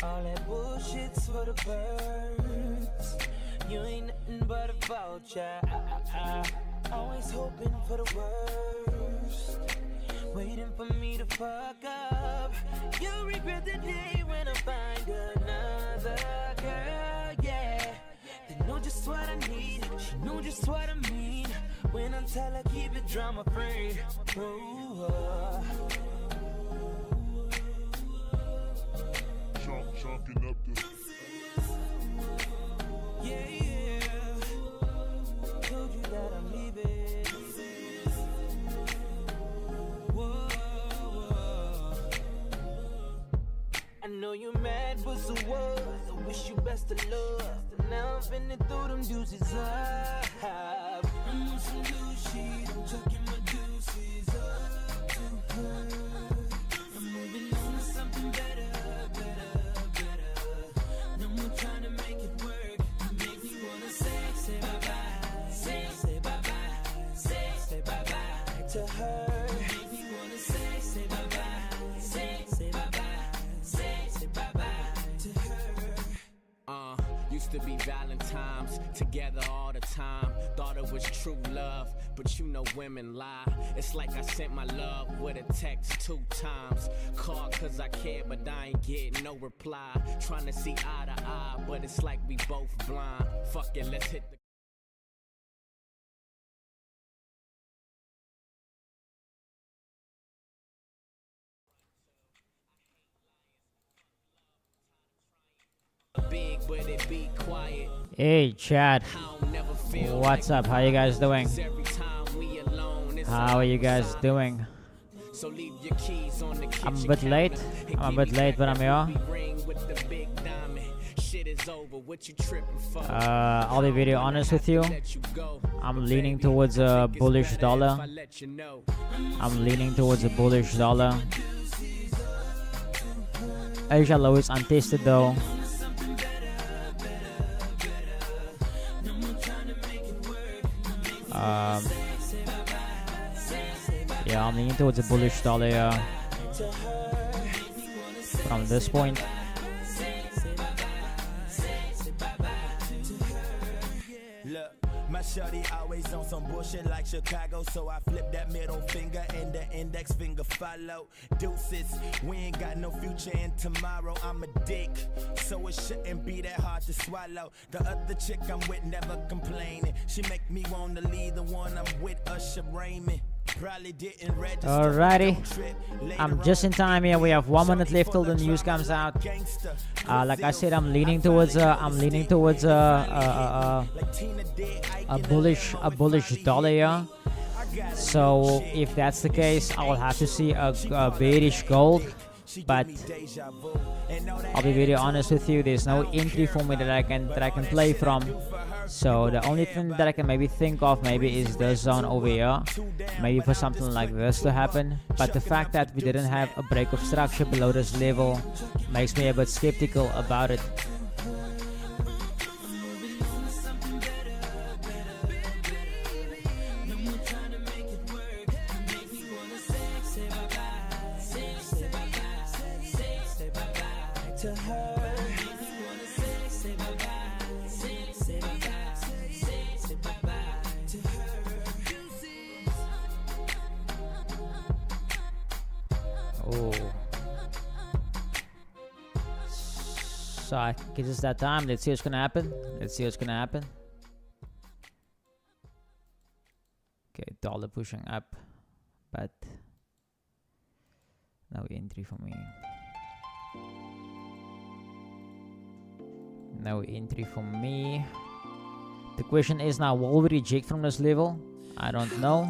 All that bullshit's for the birds. You ain't nothing but a vulture. Always hoping for the worst, waiting for me to fuck up. You'll regret the day when I find another girl, yeah. They know just what I need, she know just what I mean. When I tell her keep it drama free. Chalking up the yeah. Told you that I'm leaving. Whoa. I know you mad, but so what? I wish you best of luck. Now I'm finna throw them deuces up. I'm on some new shit, I'm chucking my deuces up to her. I'm moving on to something better. No more trying to make it work. You make me wanna say bye-bye. Say bye-bye. Say bye-bye to her. You make me wanna say bye-bye. Say bye-bye. Say bye-bye to her. Used to be Valentine's, together all the time. Thought it was true love, but you know women lie. It's like I sent my love with a text 2 times. Called cause I care, but I ain't getting no reply. Trying to see eye to eye, but it's like we both blind. Fuck it, let's hit the big, but it be quiet. Hey Chad, what's up? How you guys doing? How are you guys doing? So leave your keys on the I'm a bit late. But I'm here. I'll be very honest with you. I'm leaning towards a bullish dollar. Asia low is untested though. Yeah, I'm leaning towards a bullish dollar from this point. My shorty always on some bullshit like Chicago, so I flip that middle finger and the index finger follow. Deuces, we ain't got no future in tomorrow. I'm a dick, so it shouldn't be that hard to swallow. The other chick I'm with never complaining. She make me wanna leave the one I'm with, Usher Raymond. Alrighty, I'm just in time here. We have 1 minute left till the news comes out. Like I said, I'm leaning towards a bullish dollar here. So if that's the case, I will have to see a bearish gold. But I'll be very honest with you, there's no entry for me that I can play from. So the only thing that I can maybe think of maybe is this zone over here, maybe for something like this to happen. But the fact that we didn't have a break of structure below this level makes me a bit skeptical about it. So I guess it's that time. Let's see what's gonna happen. Okay, dollar pushing up, but no entry for me. The question is now, will we reject from this level? I don't know.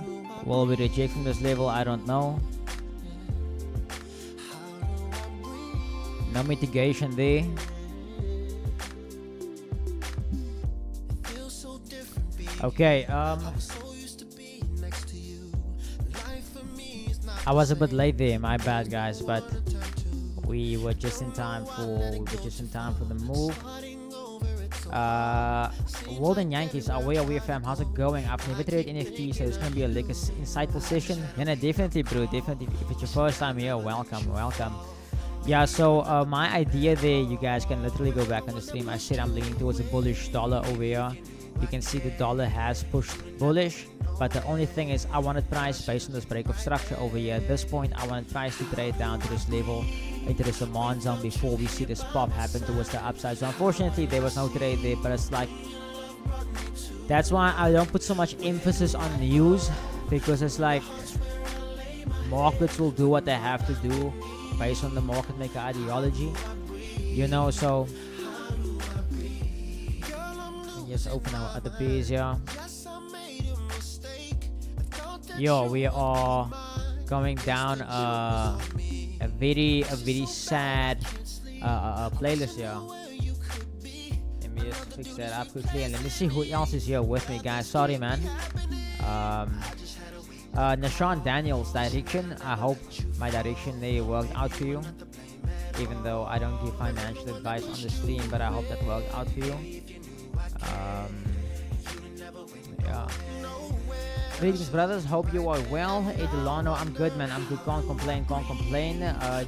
No mitigation there. Okay, I was a bit late there, my bad guys, but we were just in time for the move. Walden Yankees, away fam, how's it going? I've never traded NFP, so it's gonna be a insightful session. Yeah, definitely bro, definitely. If it's your first time here, welcome. Yeah, so my idea there, you guys can literally go back on the stream. I said I'm leaning towards a bullish dollar over here. You can see the dollar has pushed bullish, but the only thing is I wanted price based on this break of structure over here. At this point, I wanted price to trade down to this level, into this demand zone before we see this pop happen towards the upside. So unfortunately, there was no trade there, but it's like, that's why I don't put so much emphasis on news, because it's like markets will do what they have to do based on the market maker ideology, you know. So just open our other page here. Yo, we are going down a very sad playlist here. Let me just fix that up quickly and let me see who else is here with me, guys. Sorry, man. Nashawn Daniels direction. I hope my direction there worked out for you. Even though I don't give financial advice on the stream, but I hope that worked out for you. Yeah. Greetings, brothers. Hope you are well. Hey, Delano, I'm good, man. I'm good. Can't complain.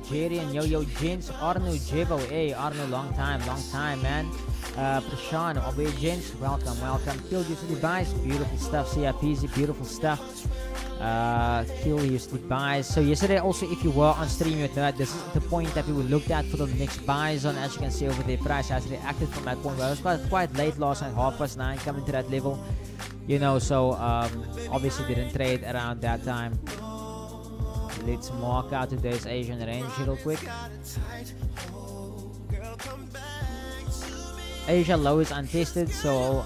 Jerry and Yo-Yo Gents. Arno Jevo. Hey, Arno, long time, man. Prashan, Obey Gents. Welcome. Kill Use Device. Beautiful stuff. CIPZ. Beautiful stuff. Kill Use Device. So yesterday also, if you were on stream, you know that this is the point that we will look at for the next buy zone. As you can see over there, price has reacted from that point where it was quite late last night, 9:30 coming to that level. You know, so obviously didn't trade around that time. Let's mark out today's Asian range real quick. Asia low is untested, so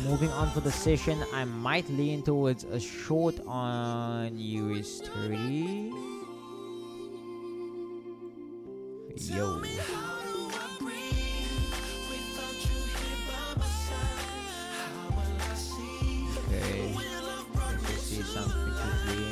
moving on for the session, I might lean towards a short on US30. Yo. Okay, let's just see something quickly.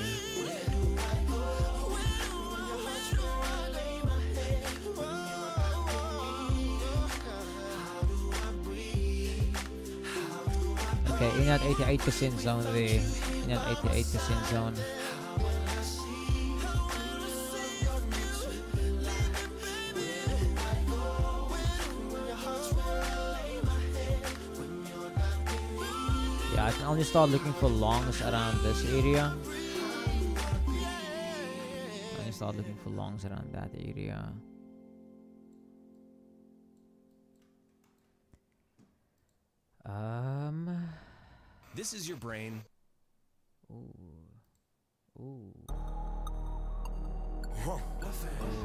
Okay, in that 88% zone there. In that 88% zone. Yeah, I can only start looking for longs around this area. I can start looking for longs around that area. This is your brain. Ooh. Huh.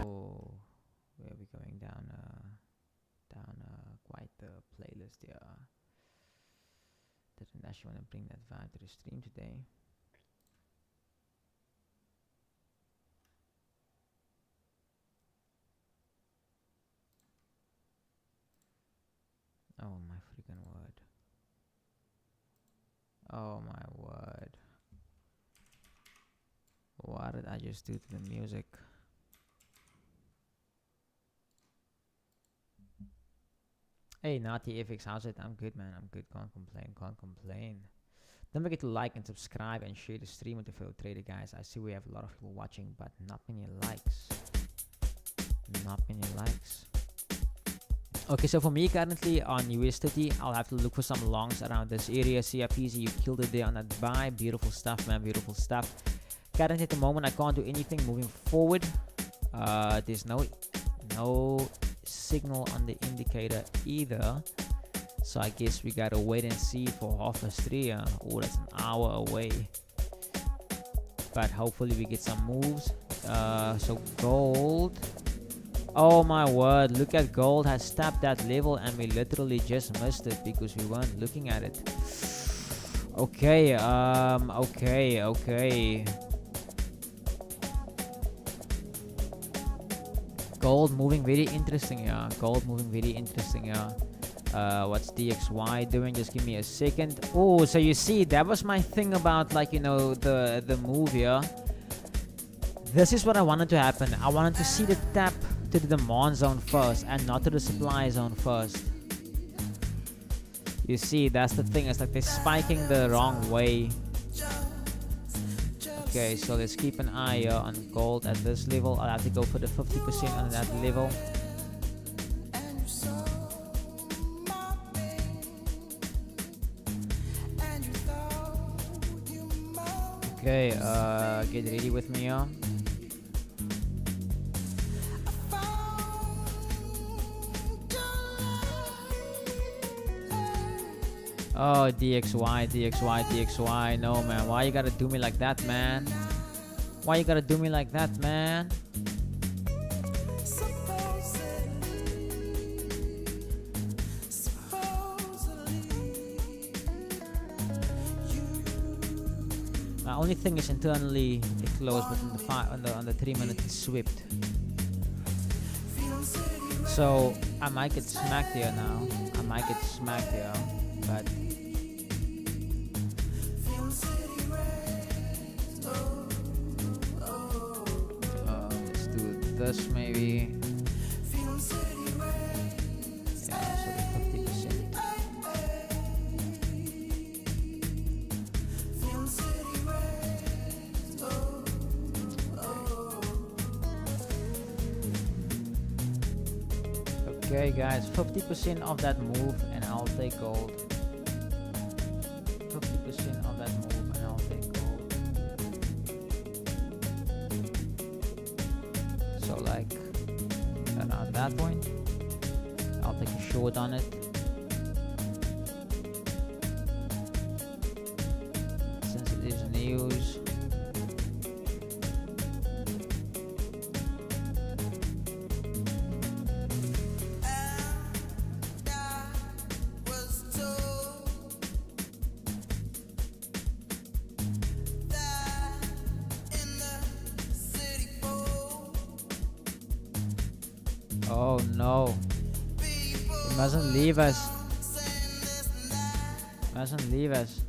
Oh, we'll be going down quite the playlist here. Didn't actually want to bring that vibe to the stream today. Oh my freaking word. Oh my word. What did I just do to the music? Hey, Naughty FX, how's it? I'm good, man. I'm good. Can't complain. Don't forget to like and subscribe and share the stream with the fellow trader guys. I see we have a lot of people watching, but not many likes. Okay, so for me currently on US30, I'll have to look for some longs around this area. CIPZ, you killed it there on that buy. Beautiful stuff, man. Beautiful stuff. Currently at the moment, I can't do anything moving forward. There's no signal on the indicator either. So I guess we gotta wait and see for 3:30. Oh, that's an hour away. But hopefully we get some moves. So gold. Oh my word, look at gold has tapped that level and we literally just missed it because we weren't looking at it. Okay, okay. Gold moving very interesting here. What's DXY doing? Just give me a second. Oh, so you see, that was my thing about, like, you know, the move here. This is what I wanted to happen. I wanted to see the tap to the demand zone first and not to the supply zone first. You see, that's the thing. It's like they're spiking the wrong way. Okay, so let's keep an eye on gold at this level. I'll have to go for the 50% on that level. Okay, get ready with me, y'all. Oh, DXY, DXY, DXY. No, man. Why you gotta do me like that, man? Why you gotta do me like that, man? My only thing is internally it closed, but on the 3 minutes it swept. So I might get smacked here now. I might get smacked here, but let's do this maybe. Yeah, so the 50%. Okay, guys, 50% of that move, and I'll take gold. 50% of that move, and I'll take gold. So, like, around that point, I'll take a short on it. Since it is news. Oh no. It mustn't leave us. It mustn't leave us.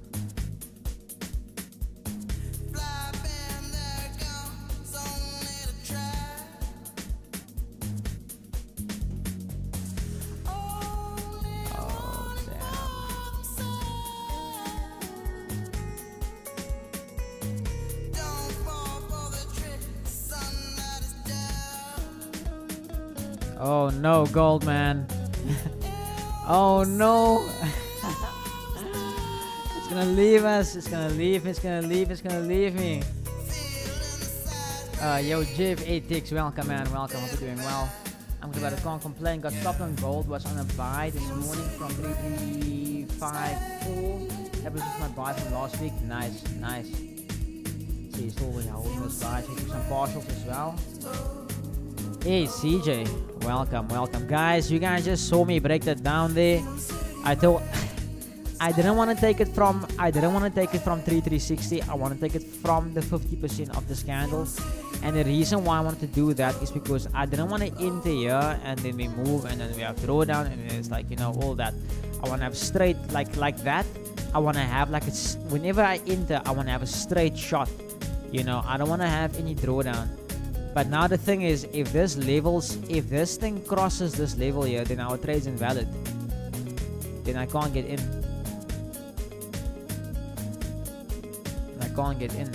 Oh damn. Oh no, gold, man. Oh no. It's gonna leave us. It's gonna leave. It's gonna leave. It's gonna leave me. Yo, Jiv8Tix, welcome, man. Welcome. Hope you're doing well. I'm glad I can't complain. Got stopped on gold. Was on a buy this morning from 3354. That was just my buy from last week. Nice, nice. So you're still holding those buys. We do some partials as well. Hey CJ, welcome, welcome, guys. You guys just saw me break that down there. I thought I didn't want to take it from 3360. I want to take it from the 50% of this candle, and the reason why I wanted to do that is because I didn't want to enter here and then we move and then we have drawdown and it's like, you know, all that. I want to have straight like that. I want to have like it's whenever I enter, I want to have a straight shot. You know, I don't want to have any drawdown. But now the thing is, if this thing crosses this level here, then our trade's invalid. Then I can't get in. I can't get in.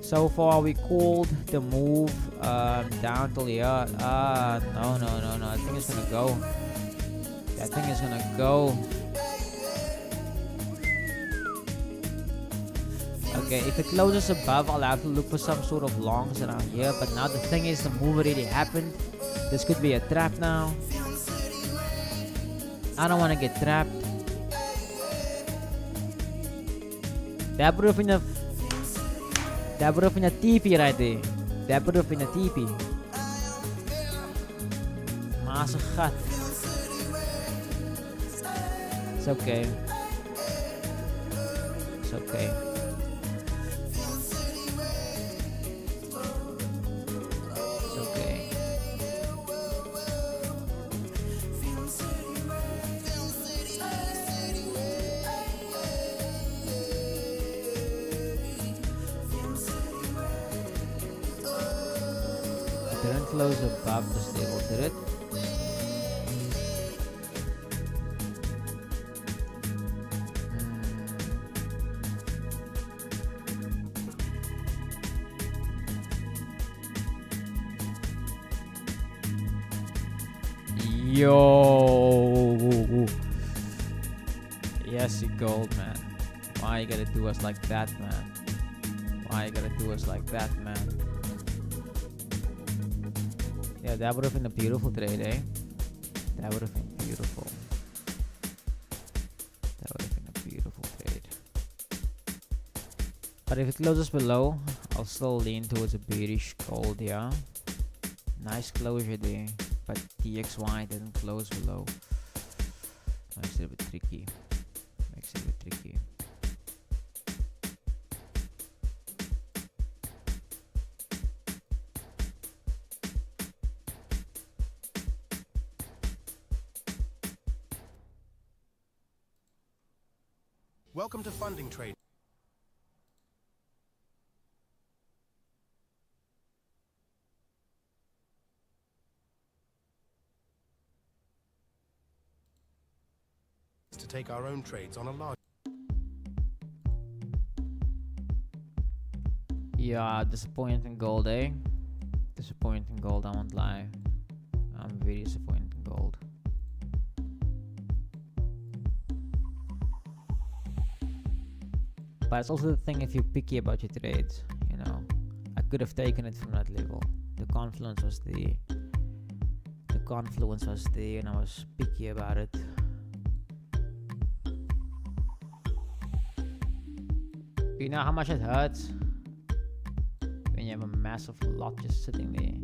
So far we called the move down till here. No. That thing is gonna go. That thing is gonna go. Okay, if it closes above, I'll have to look for some sort of longs around here. But now the thing is, the move already happened. This could be a trap now. I don't want to get trapped. That would have been a TP right there. That would have been a TP. Maar zijn gat. It's okay. It's okay. Close above this level, did it? Yo. Yes, you gold, man. Why you gotta do us like that, man? Why you gotta do us like that, man? Yeah, that would have been a beautiful trade, eh? That would have been beautiful. That would have been a beautiful trade. But if it closes below, I'll still lean towards a bearish gold, yeah. Nice closure there, but DXY didn't close below. Makes it a bit tricky. Makes it a bit tricky. Welcome to Funding Trade. To take our own trades on a large. Yeah, disappointing gold, eh? Disappointing gold, I won't lie. I'm very disappointed in gold. But it's also the thing, if you're picky about your trades, you know. I could have taken it from that level. The confluence was there. The confluence was there and I was picky about it. You know how much it hurts when you have a massive lot just sitting there.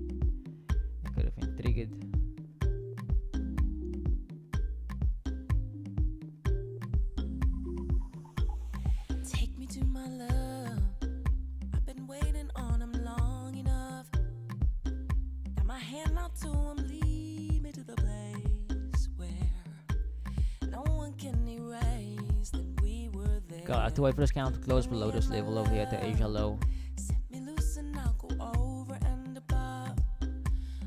It could have been triggered. Take me to my love. I've been waiting on him long enough. Got my hand out to him, lead me to the place where no one can erase that we were there. God, I have to wait for this count to close below this level over here at the Asia low. Set me loose and I'll go over and above.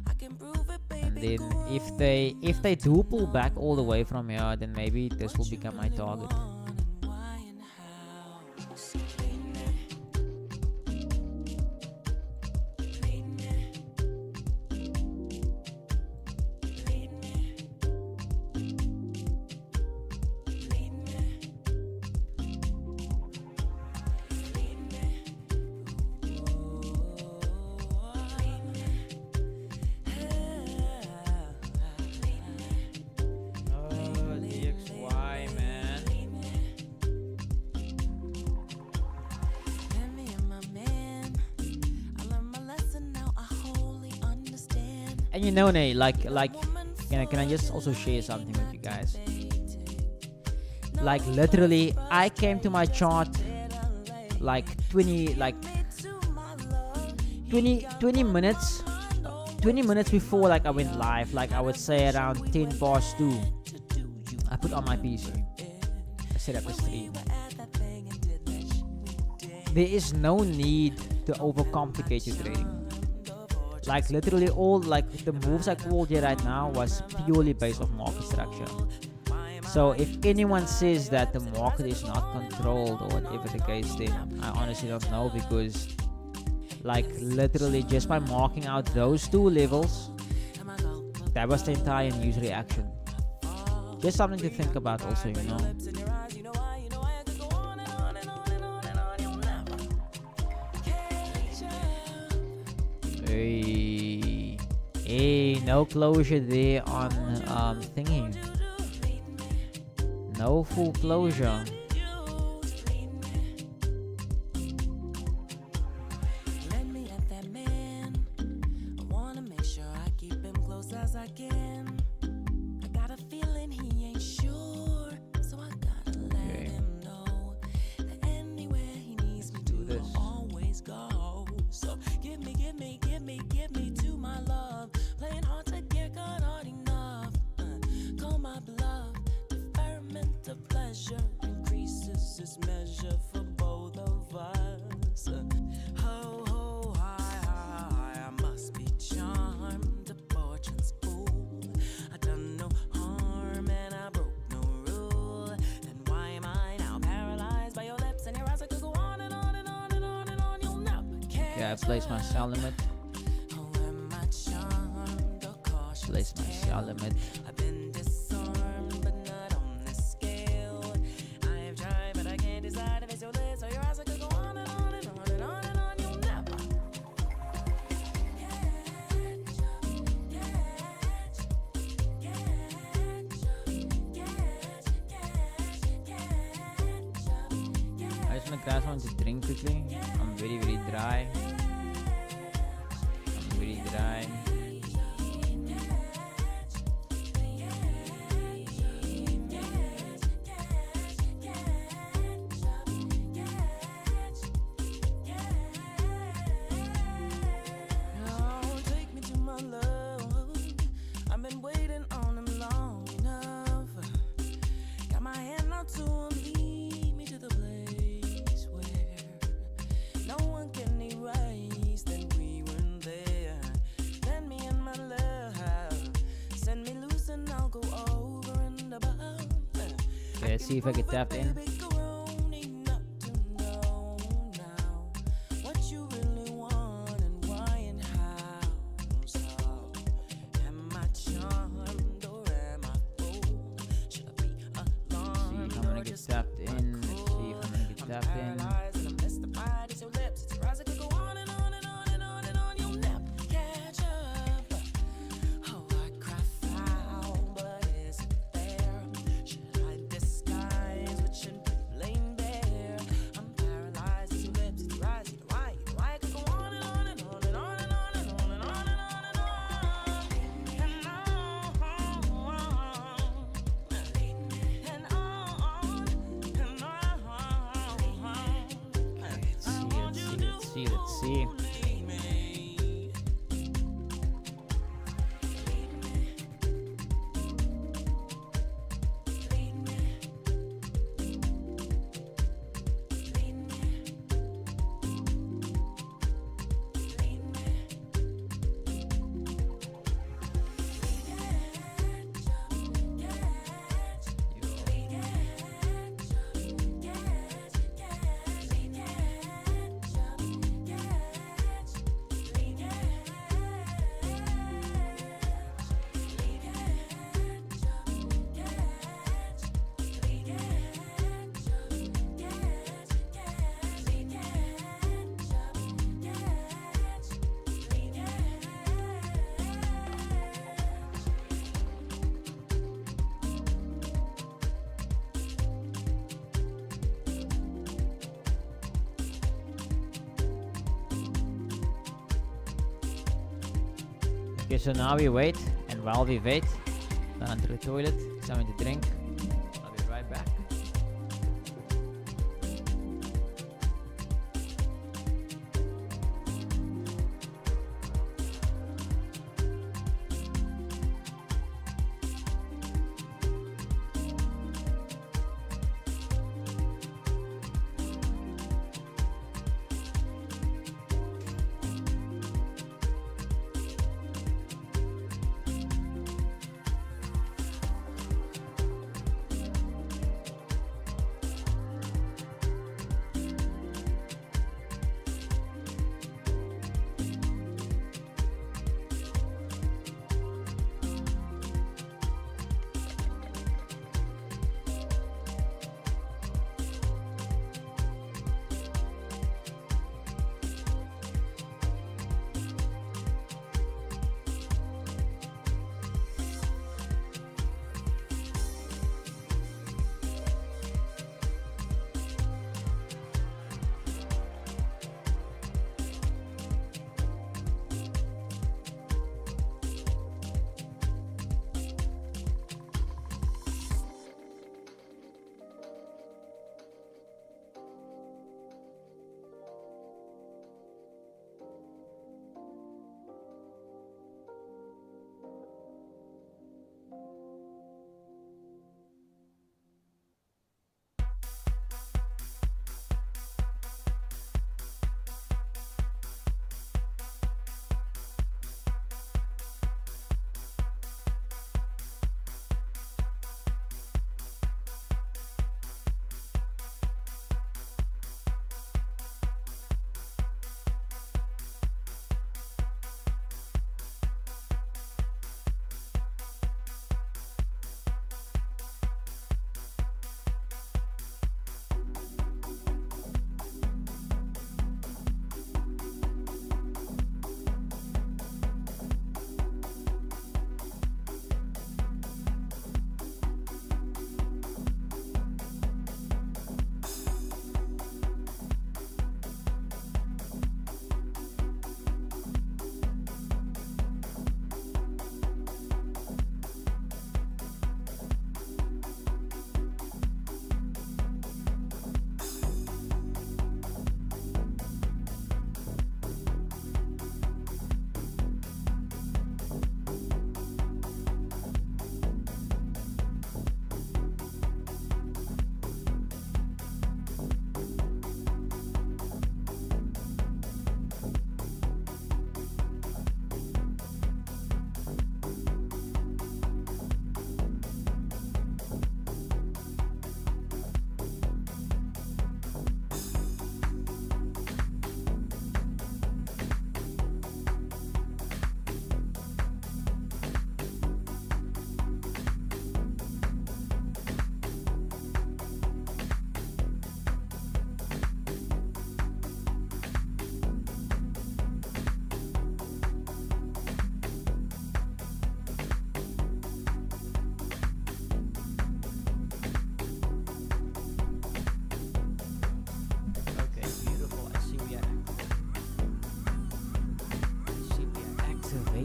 I can prove it, baby. And then if they do pull back all the way from here, then maybe this will become my target. And you know, Nate, can I just also share something with you guys? Like literally, I came to my chart like 20 minutes before like I went live. Like I would say around 10 past 2. I put on my PC. I set up the stream. There is no need to overcomplicate your trading. Like literally all like the moves I called here right now was purely based off market structure. So if anyone says that the market is not controlled or whatever the case, then I honestly don't know, because like literally just by marking out those two levels, that was the entire news reaction. Just something to think about also, you know. Hey, no closure there on thingy. No full closure. Let me at that man. I wanna make sure I keep him close as I can. I got a feeling he ain't sure, so I gotta let him know that anywhere he needs me to, I'll always go. So give me to my love. Playing hard to get, got hard enough. Call my bluff. Deferment of pleasure increases its measure for both of us. Ho, ho, hi, I must be charmed to fortune's fool. I done no harm and I broke no rule. Then why am I now paralyzed by your lips and your eyes? I could go on and on and on and on and on. You'll never catch. Yeah, I placed my sell limit. Oh, am I charmed or cautious? Place my sell limit. gonna grab something to drink quickly. I'm very, very dry. I'm very dry. Oh, take me to my love. I've been waiting on him long enough. Got my hand out to him, lead me to the place where no one can erase that we weren't there. Then me and my love, send me loose and I'll go over and above. Okay, let's see if I get tapped in. Tapped in. Let's see if I'm gonna get tapped in. Let's see. Okay, so now we wait, and while we wait, I'll enter the toilet, something to drink. I'll be right back.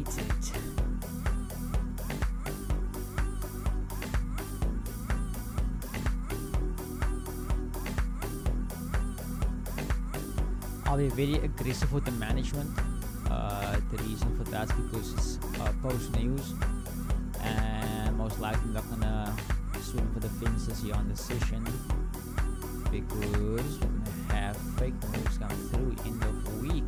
it. I'll be very aggressive with the management. The reason for that is because it's post news, and most likely not gonna swim for the fences here on the session because we're gonna have fake news come through end of week.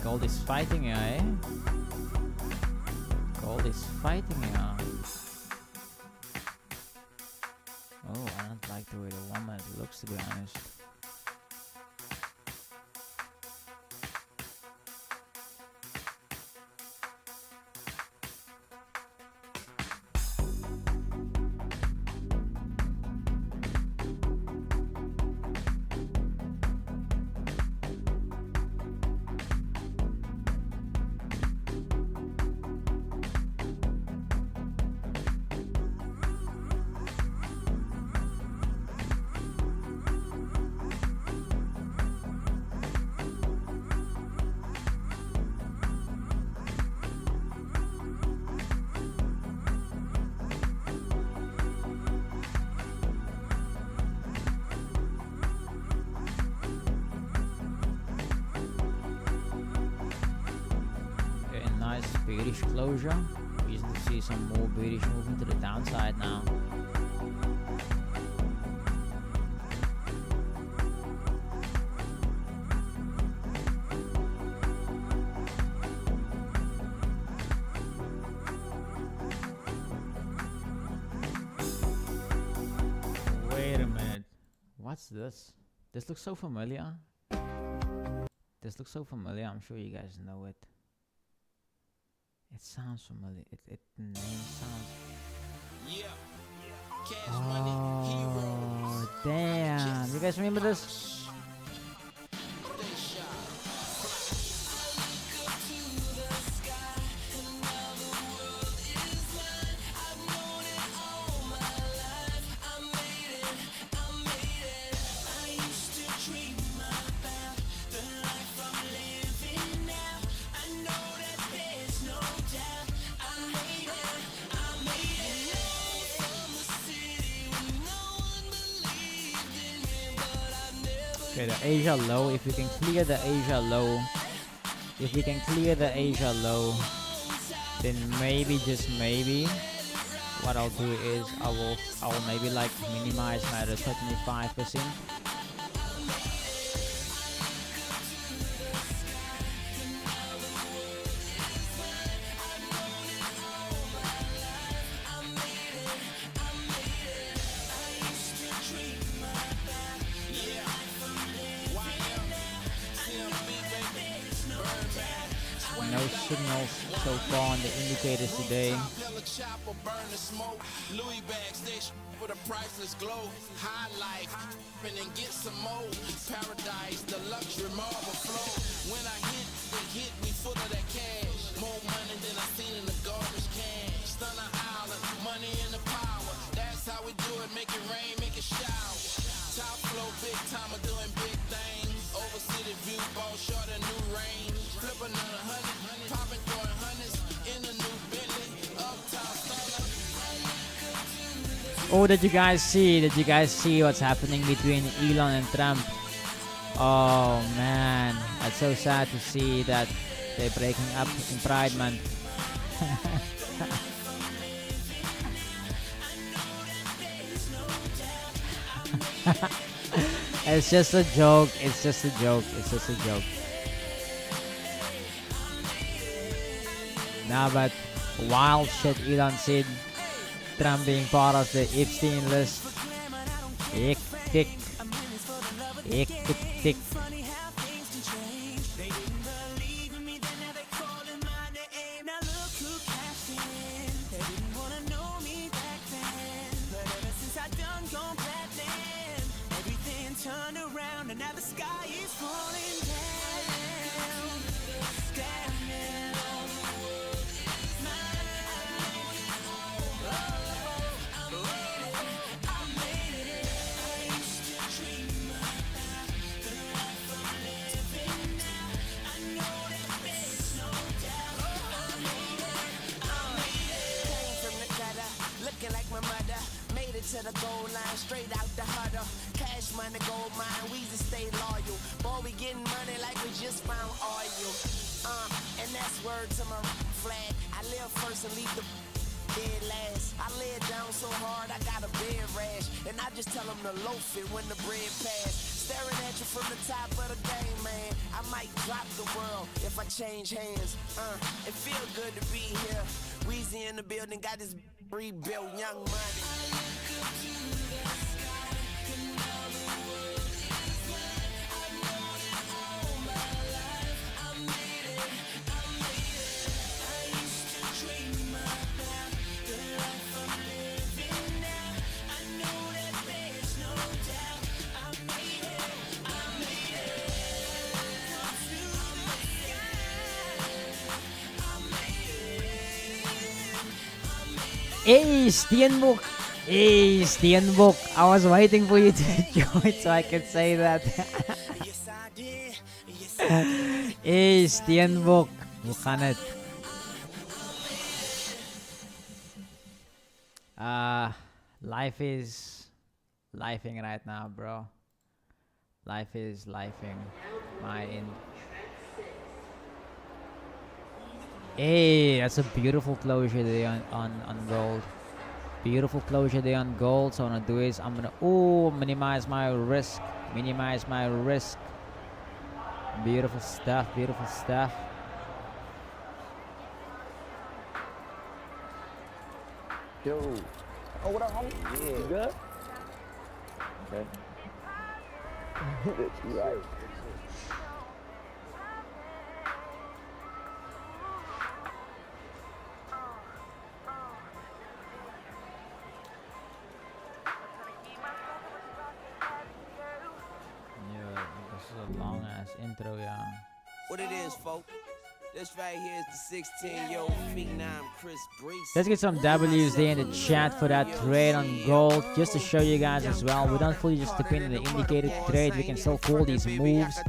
Gold is fighting, eh? Gold is fighting, Oh, I don't like the way the woman looks, to be honest. Bearish closure. We used to see some more bearish movement to the downside now. Wait a minute. What's this? This looks so familiar. This looks so familiar. I'm sure you guys know it. It sounds familiar. The name sounds. Yeah. Cash money, heroes. Damn. You guys remember this? Okay, the Asia low. If we can clear the Asia low, then maybe, just maybe, what I'll do is I will maybe like minimize my risk by 25%. No signals so far on the indicators today. Louis backstage for the priceless glow. High life and get some more. Paradise, the luxury marble flow. When I hit, they hit me full of that cash. More money than I seen in the garbage can. Stunner Island, money and the power. That's how we do it. Make it rain, make it shower. Top flow, big time, doing big things. Over city view, ball short a new range. Flip another 100, popping throwing hundreds in a new Bentley. Uptown stunner. Oh, did you guys see what's happening between Elon and Trump? Oh man, that's so sad to see that they're breaking up in Pride Month. It's just a joke. It's just a joke. It's just a joke. Nah, but wild shit Elon said. Trump being part of the Epstein list. Hectic. Hectic. Turned around and now the sky is falling down. Looking like my mother, made it to the goal line, straight out the huddle. Cash money, gold mine, we just stay loyal. Boy, we getting money like we just found oil. And that's word to my flag. I live first and leave the dead last. I lay it down so hard, I got a bed rash. And I just tell them to loaf it when the bread pass. Staring at you from the top of the game, man. I might drop the world if I change hands. It feel good to be here. Weezy in the building, got this rebuilt Young Money. Hey, Steenbook! Hey, Steenbook! I was waiting for you to join so I could say that. Hey, Steenbook! Hoe gaan het? Life is lifing right now, bro. Life is lifing. My end. Hey, that's a beautiful closure there on gold. Beautiful closure there on gold. So what I'm gonna do is I'm gonna minimize my risk. Minimize my risk. Beautiful stuff, beautiful stuff. Yo. Oh, what up, homie? Yeah. You good? Okay. That's right. Intro, yeah. What it is, folks? This right here is the 16-year-old phenom Chris Brees. Let's get some W's there in the chat for that trade on gold, just to show you guys as well. We don't fully just depend on the indicated trade. We can still call these moves.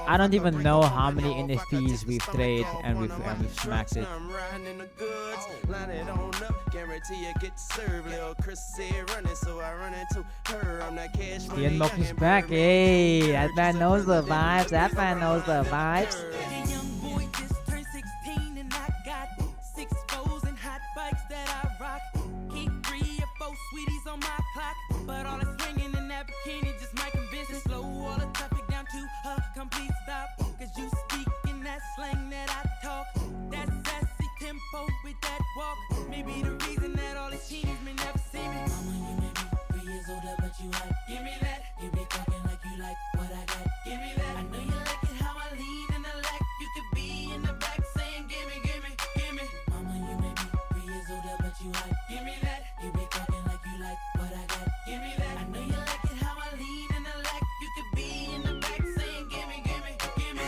I don't even know how many NFPs we've traded and we've smacked it. The unlock is back. Hey, that man knows the vibes. That man knows the vibes. But all that's ringing in that bikini just might convince me. Slow all the traffic down to a complete stop. Cause you speak in that slang that I talk. That sassy tempo with that walk. Maybe the reason that all these teens may never see me. Mama, you may be 3 years older, but you hot. Give me that. You be talking like you like what I got. Give me that. I know you like it how I lean in the lack. You could be in the back saying, give me, give me, give me. Mama, you may be 3 years older, but you hot. Give me that. You be talking like you like what I got. Give me that. I know you like it how I lean in the lack. You could be in the back saying, give me, give me, give me.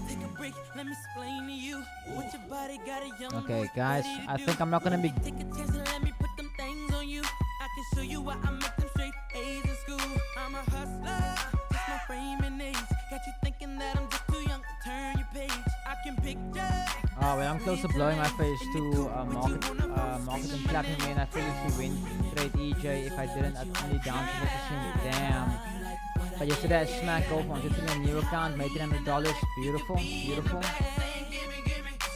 Take a break, let me explain to you what your body got a young. Okay, guys, I think I'm not gonna be. Take a chance and let me put them things on you. I can show you why I make them straight A's in school. I'm a hustler, just my frame and age. Got you thinking that I'm just too young to turn your page. I can picture. Oh, well, I'm close to blowing my face to marketing platinum when I finished win trade EJ. If I didn't, I'd only down to 4%. Damn. But yesterday I smacked gold on a new account, made $300. Beautiful, beautiful.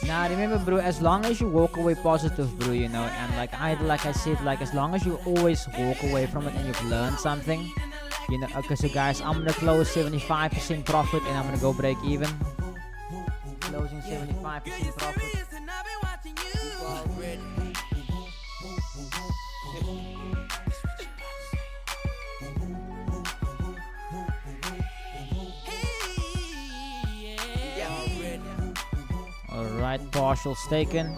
Now remember, bro, as long as you walk away positive, bro, you know, and like I said, like as long as you always walk away from it and you've learned something, You know, okay, so guys, I'm gonna close 75% profit and I'm gonna go break even. Closing 75% profit. Alright, partials taken.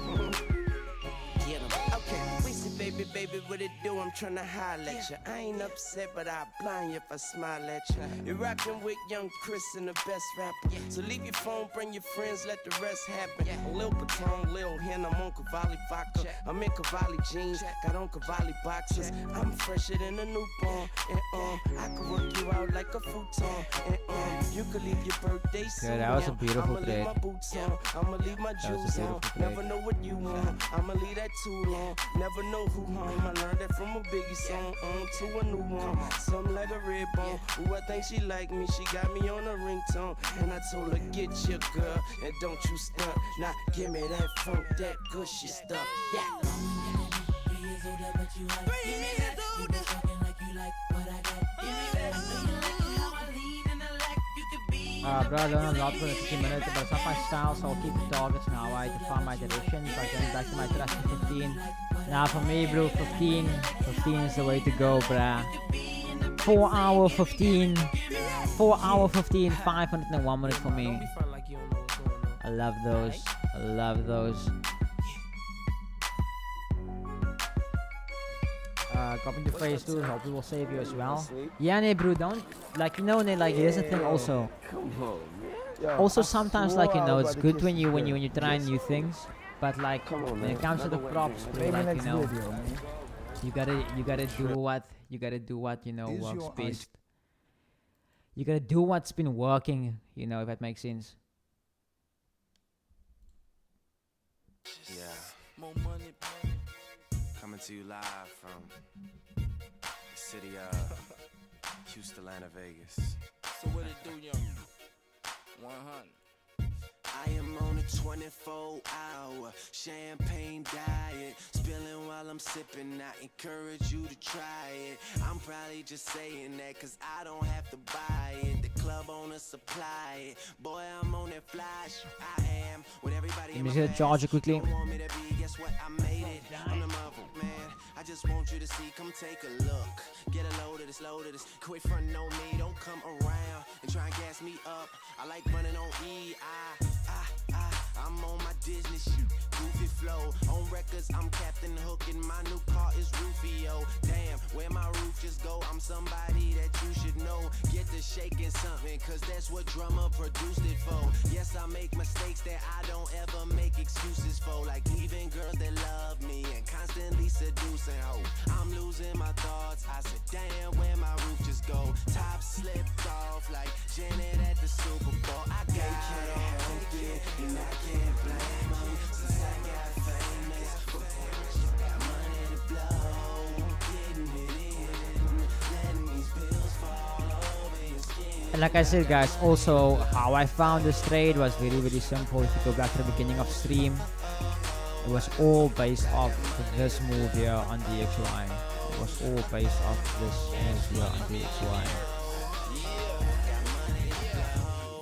Baby, what it do? I'm tryna holler at you. I ain't upset, but I'll blind you if I smile at you. You're rockin' with young Chris and the best rapper. So leave your phone, bring your friends, let the rest happen. A Lil Patron, Lil Hen, I'm on Cavalli vodka. I'm in Cavalli jeans, got on Cavalli boxes. I'm fresher than a newborn. And I could work you out like a futon. And you could leave your birthday soon. That was a beautiful I'ma trade. leave my boots on. I'ma leave my jewels on. Never know what you want. I'ma leave that too long. Never know who home. I learned that from a Biggie song to a new one. Something like a red bone. Ooh, I think she like me. She got me on a ringtone. And I told her, get your girl and don't you stunt. Now give me that funk, that gushy stuff. Yeah. 3 years older, but you like 3 years older. You be talking like you like what I got. Give me that. I know you like how I lead in the lack. You could be. Bro, I learned a lot for the 15 minutes, but it's not my style, so I'll keep the targets now. I define my direction by going back to my trust 15. Now for me, bro, 15 is the way to go, bruh. 4 hour 15, 4 hour 15, 501 minutes for me. I love those. I love those. Copy the phrase too. Hope it will save you as well. Yeah, nee, bro, don't like nee, like here's the thing also. Also sometimes like it's good when you try new things, but like when it comes to the props, bro, like you gotta do what works best. You gotta do what's been working, if that makes sense. Yeah. Coming to you live from the city of Houston, Atlanta, Vegas. So what it do, young? 100. I am on a 24-hour champagne diet, spilling while I'm sipping. I encourage you to try it. I'm probably just saying that cause I don't have to buy it. The club owner supply it. Boy, I'm on that flash. I am with everybody. Let me just get charger quickly. Want me to be, guess what? I made it. I'm the mother, man. I just want you to see, come take a look. Get a load of this. Quit frontin' on me, don't come around and try and gas me up. I like running on E. I'm on my Disney shit, goofy flow. On records, I'm Captain Hook and my new car is Rufio. Damn, where my roof just go? I'm somebody that you should know. Get to shaking something, cause that's what drummer produced it for. Yes, I make mistakes that I don't ever make excuses for. Like leaving girls that love me and constantly seducing. Oh, I'm losing my thoughts. I said, damn, where my roof just go? Top slipped off like Janet at the Super Bowl. I can't help it, and I can't blame them. Since I got famous, but parents got money to blow. Getting it in, letting these bills fall over your skin. And like I said, guys, also how I found this trade was very simple. If you go back to the beginning of stream, it was all based off this move here on DXY. It was all based off this move here on DXY.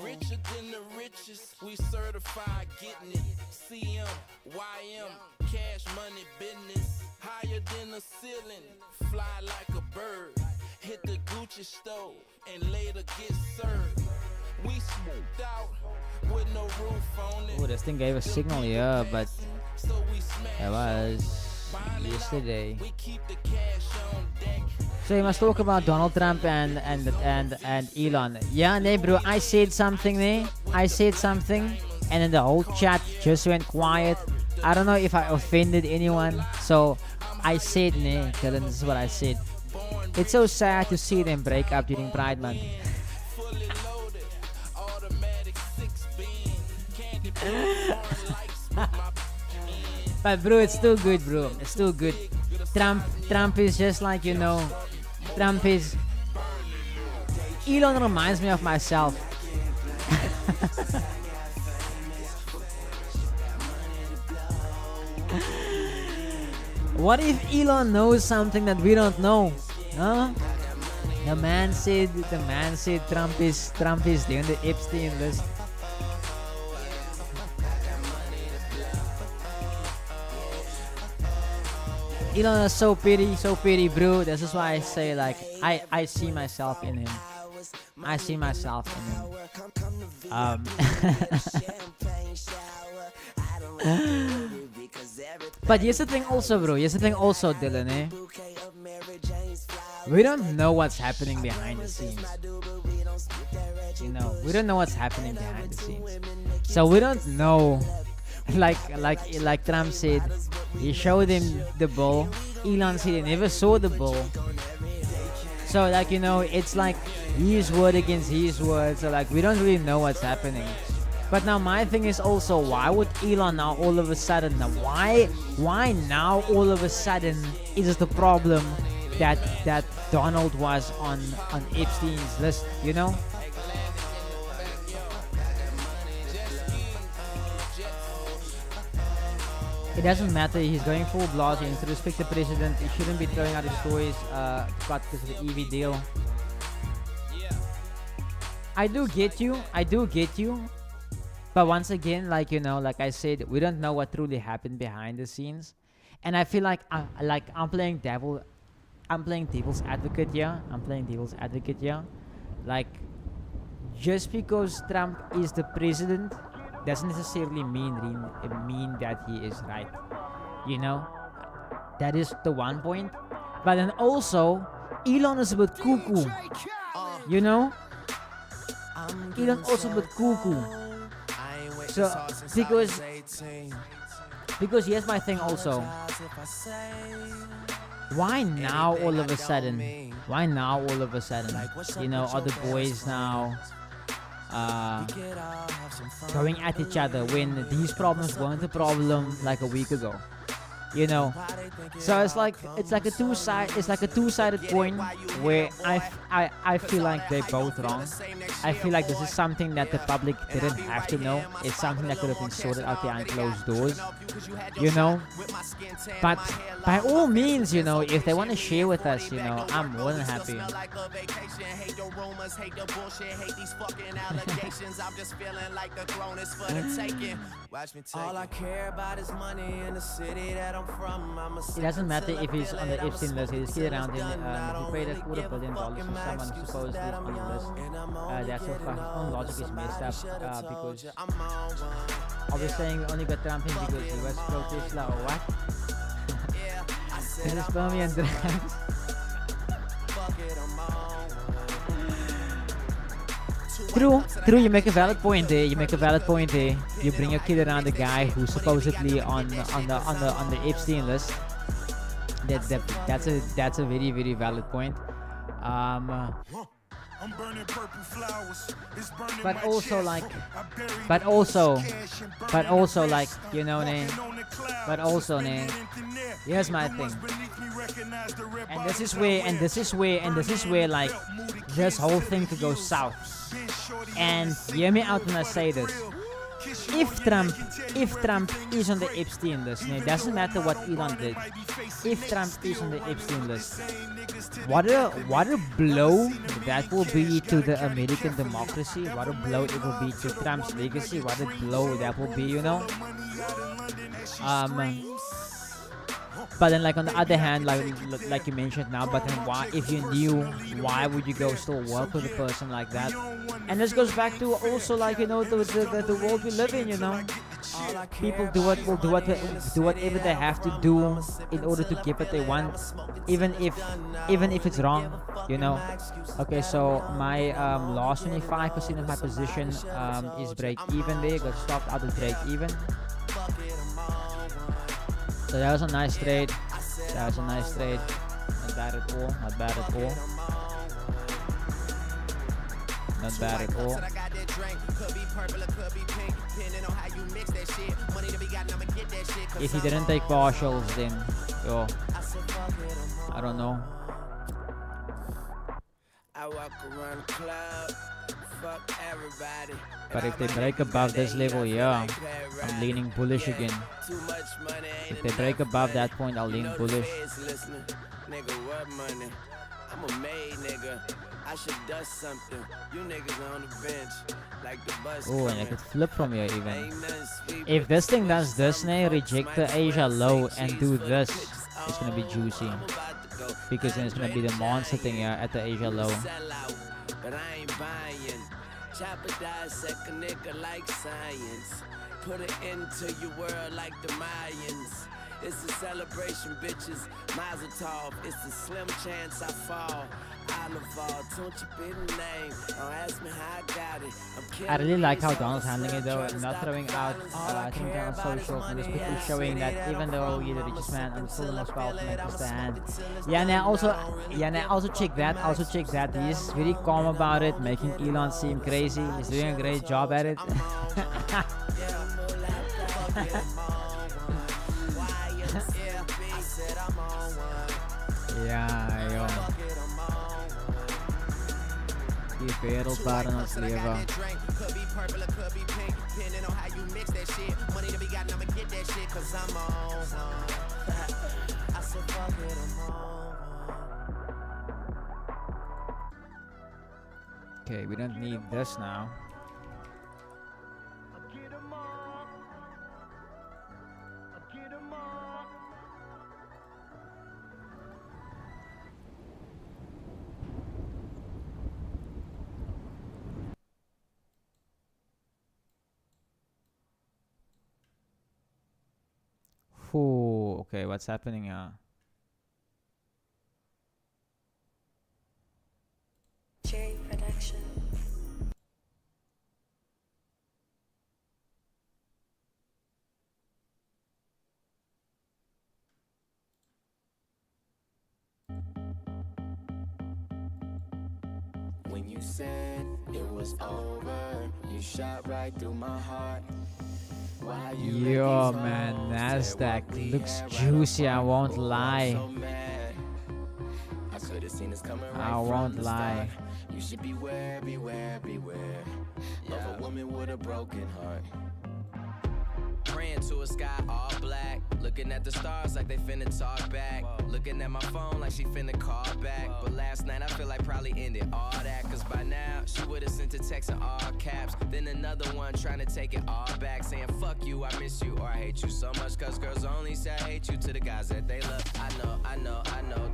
Richer than the richest, we certified getting it. CM, YM, cash money business. Higher than the ceiling, fly like a bird. Hit the Gucci store and later get served. We smoked out with no roof on it. Oh, this thing gave a signal here, but it was yesterday. So you must talk about Donald Trump and Elon. Yeah, nee, bro, I said something there. I said something, and then the whole chat just went quiet. I don't know if I offended anyone, so I said, nee, Dylan, this is what I said. It's so sad to see them break up during Pride Month. But bro, it's still good, bro. It's still good. Trump is just like, Trump is... Elon reminds me of myself. What if Elon knows something that we don't know? Huh? The man said Trump is doing the Epstein list. Elon is so pretty, bro. This is why I say, like, I see myself in him. I see myself in him. But here's the thing also, bro. Here's the thing also, Dylan, eh? We don't know what's happening behind the scenes. You know, we don't know what's happening behind the scenes. So we don't know. Like Trump said, he showed him the bill. Elon said he never saw the bill. So, like, you know, it's like his word against his word. So, like, we don't really know what's happening. But now my thing is also, why would Elon now all of a sudden, why now all of a sudden is it the problem that Donald was on Epstein's list, you know? It doesn't matter, he's going full blast, he needs to respect the president, he shouldn't be throwing out his toys because of the EV deal. I do get you, but once again, like, you know, like I said, we don't know what truly happened behind the scenes. And I feel like I'm playing devil's advocate here. Like, just because Trump is the president doesn't necessarily mean that he is right. You know? That is the one point. But then also, Elon is a bit cuckoo. You know? Elon also a bit cuckoo. So, because here's my thing also. Why now all of a sudden? You know, are the boys now going at each other when these problems weren't a problem like a week ago? You know, so it's like a two-sided coin where I feel like they're both wrong. I feel like this is something that the public didn't have to know. It's something that could have been sorted out behind closed doors, you know. But by all means, you know, if they want to share with us, you know, I'm more than happy. All I care about is money in the city that I'm from. It doesn't matter if he's on the Epstein list. He's still around him. He paid $250 billion to someone who supposedly is on the list. That's so far. His own logic is messed up because I was saying we only got Trump in because he was pro-Tesla or what? This is Permian drugs. True, you make a valid point there. You bring your kid around the guy who's supposedly on the Epstein list. That's a very, very valid point. But also like, you know, here's my thing. And this is where like this whole thing could go south. And hear me out when I say this. If Trump is on the Epstein list, it doesn't matter what Elon did. If Trump is on the Epstein list, what a blow that will be to the American democracy. What a blow it will be to Trump's legacy. What a blow that will be, you know. But then, like, on the other hand, like you mentioned now, but then why, if you knew, why would you go still work with a person like that? And this goes back to also, like, you know, the world we live in, you know. People do whatever they have to do in order to get what they want, even if it's wrong, you know. Okay, so my last 25% of my position is break even there. Got stopped out of break even. So that was a nice trade. Not bad at all. If he didn't take partials, then yo, I don't know. I walk around the club, fuck everybody. But if they break above this level, yeah, I'm leaning bullish again. If they break above that point, I'll lean bullish. I'm a made nigga. I should dust something. You niggas on the bench, like the bus. Oh, and I could flip from here even. Ain't nothing sweet If but this thing the does this, summer now folks reject the might Asia swear low say and cheese do for the this. bitches. It's gonna be juicy. I'm about to go. Because then it's gonna be the monster thing here at the Asia low. Sell out, but I ain't buying. Chopper dissect a nigga like science. Put it into your world like the Mayans. It's a celebration, bitches. Mazel tov. It's a slim chance I fall. Olive, don't you be the name. Don't ask me how I got it. I really like how Donald's handling it though, not throwing out, I think Donald's social and just quickly showing that even though you're the richest man on the full most powerful man is the hand. Yeah, now also check that, he's very calm about it, making Elon seem crazy, he's doing a great job at it. Ja, joh. Die wereldbare aan het leven. Okay, we don't need this now. Ooh, okay, what's happening here? Cherry production. When you said it was over, you shot right through my heart. Yo, man, Nasdaq looks juicy, I won't lie. I won't lie. You should beware, beware, beware of a woman with a broken heart. Praying to a sky all black, looking at the stars like they finna talk back. Looking at my phone like she finna call back. But last night I feel like probably ended all that, cause by now she would've sent a text in all caps. Then another one trying to take it all back, saying fuck you, I miss you, or I hate you so much. Cause girls only say I hate you to the guys that they love. I know,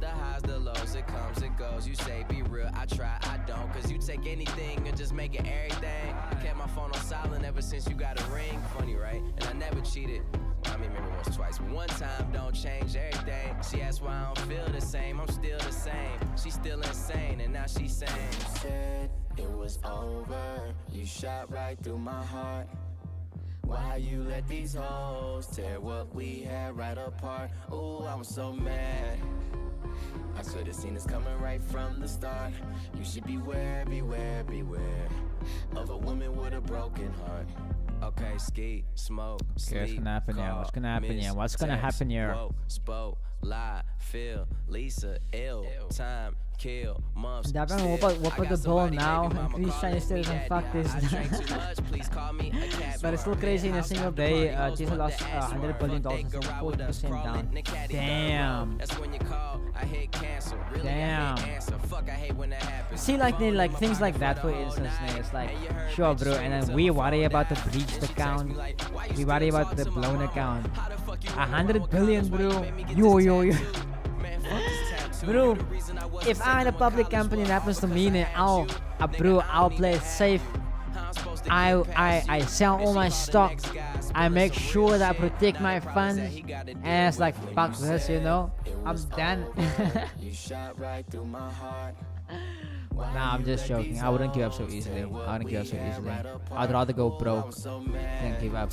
the highs, the lows, it comes, it goes. You say be real, I try, I don't. Cause you take anything and just make it everything. Kept my phone on silent ever since you got a ring. Funny, right? And I never cheated. Well, I mean, maybe once, twice, but one time don't change everything. She asked why I don't feel the same. I'm still the same. She's still insane, and now she's saying, you said it was over. You shot right through my heart. Why you let these hoes tear what we had right apart? Ooh, I was so mad. I could've seen this coming right from the start. You should beware, beware, beware of a woman with a broken heart. Okay, ski, smoke, Okay, what's sleep, gonna happen here? What's gonna happen here? What's gonna happen here? Spoke, lie, feel, Lisa, ill, time, kill, months. Dapat whoop the ball now. Please try to stay and fuck this. But it's still crazy in a single day. Tesla lost $100 billion and 40% down. Damn. Damn. See, like things like that, for instance, it's like, sure, bro, and then we worry about the breached account. We worry about the blown account. 100 billion, bro. Yo. Bro, if I had a public company that happens to me, then I'll play it safe. I sell all my stock. I make sure that I protect my funds. And it's like, fuck this, you know? I'm done. Nah, I'm just joking. I wouldn't give up so easily. I'd rather go broke than give up.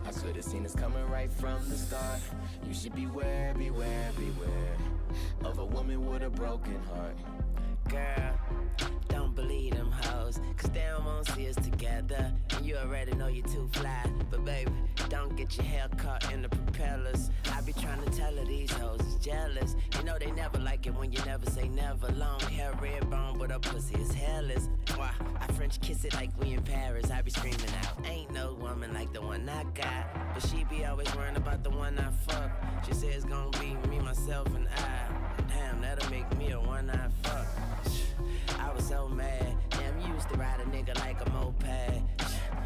I could have seen this coming right from the start. You should beware, beware, beware of a woman with a broken heart. Girl, don't believe them hoes, cause they don't want to see us together. And you already know you're too fly. But baby, don't get your hair caught in the propellers. I be trying to tell her these hoes is jealous. You know they never like it when you never say never. Long hair, red bone, but her pussy is hairless. Why, I French kiss it like we in Paris. I be screaming out, ain't no woman like the one I got. But she be always worrying about the one I fuck. She says it's gonna be me, myself, and I. Damn, that'll make Me a one-night fuck. I was so mad. Damn, you used to ride a nigga like a moped.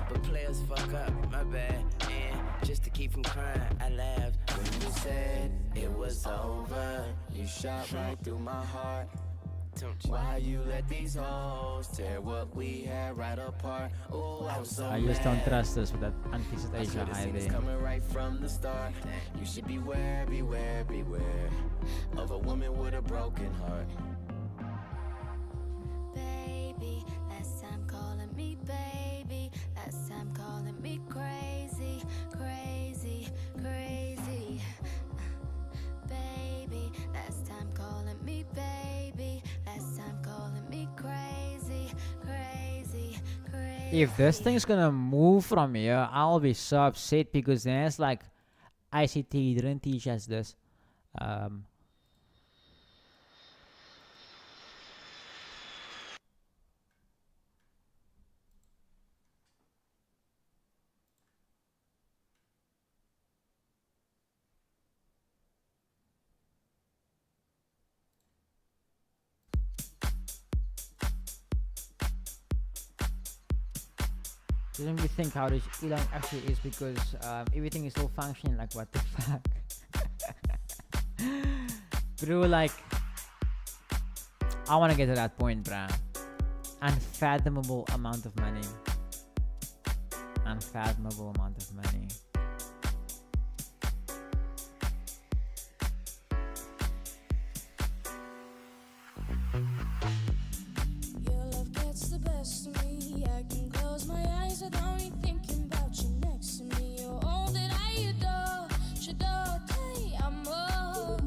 But players fuck up, my bad. And just to keep from crying, I laughed when you said it was over. You shot right through my heart. Why you let these hoes tear what we had right apart? Oh, I was so I just don't trust this with that unfixed Asia High there. coming right from the start. You should beware, beware, beware of a woman with a broken heart. Baby, last time calling me baby, last time calling me crazy, crazy, crazy. Baby, last time calling me baby, last time calling me crazy, crazy, crazy. If this thing's gonna move from here, I'll be so upset because there's like ICT didn't teach us this. Didn't really think how this Elon actually is because everything is still functioning. Like, what the fuck? Bro, like, I want to get to that point, bruh. Unfathomable amount of money. Unfathomable amount of money. Your love gets the best of me. I can close my eyes without me thinking about you next to me. You're all that I adore. J'adore, te amo.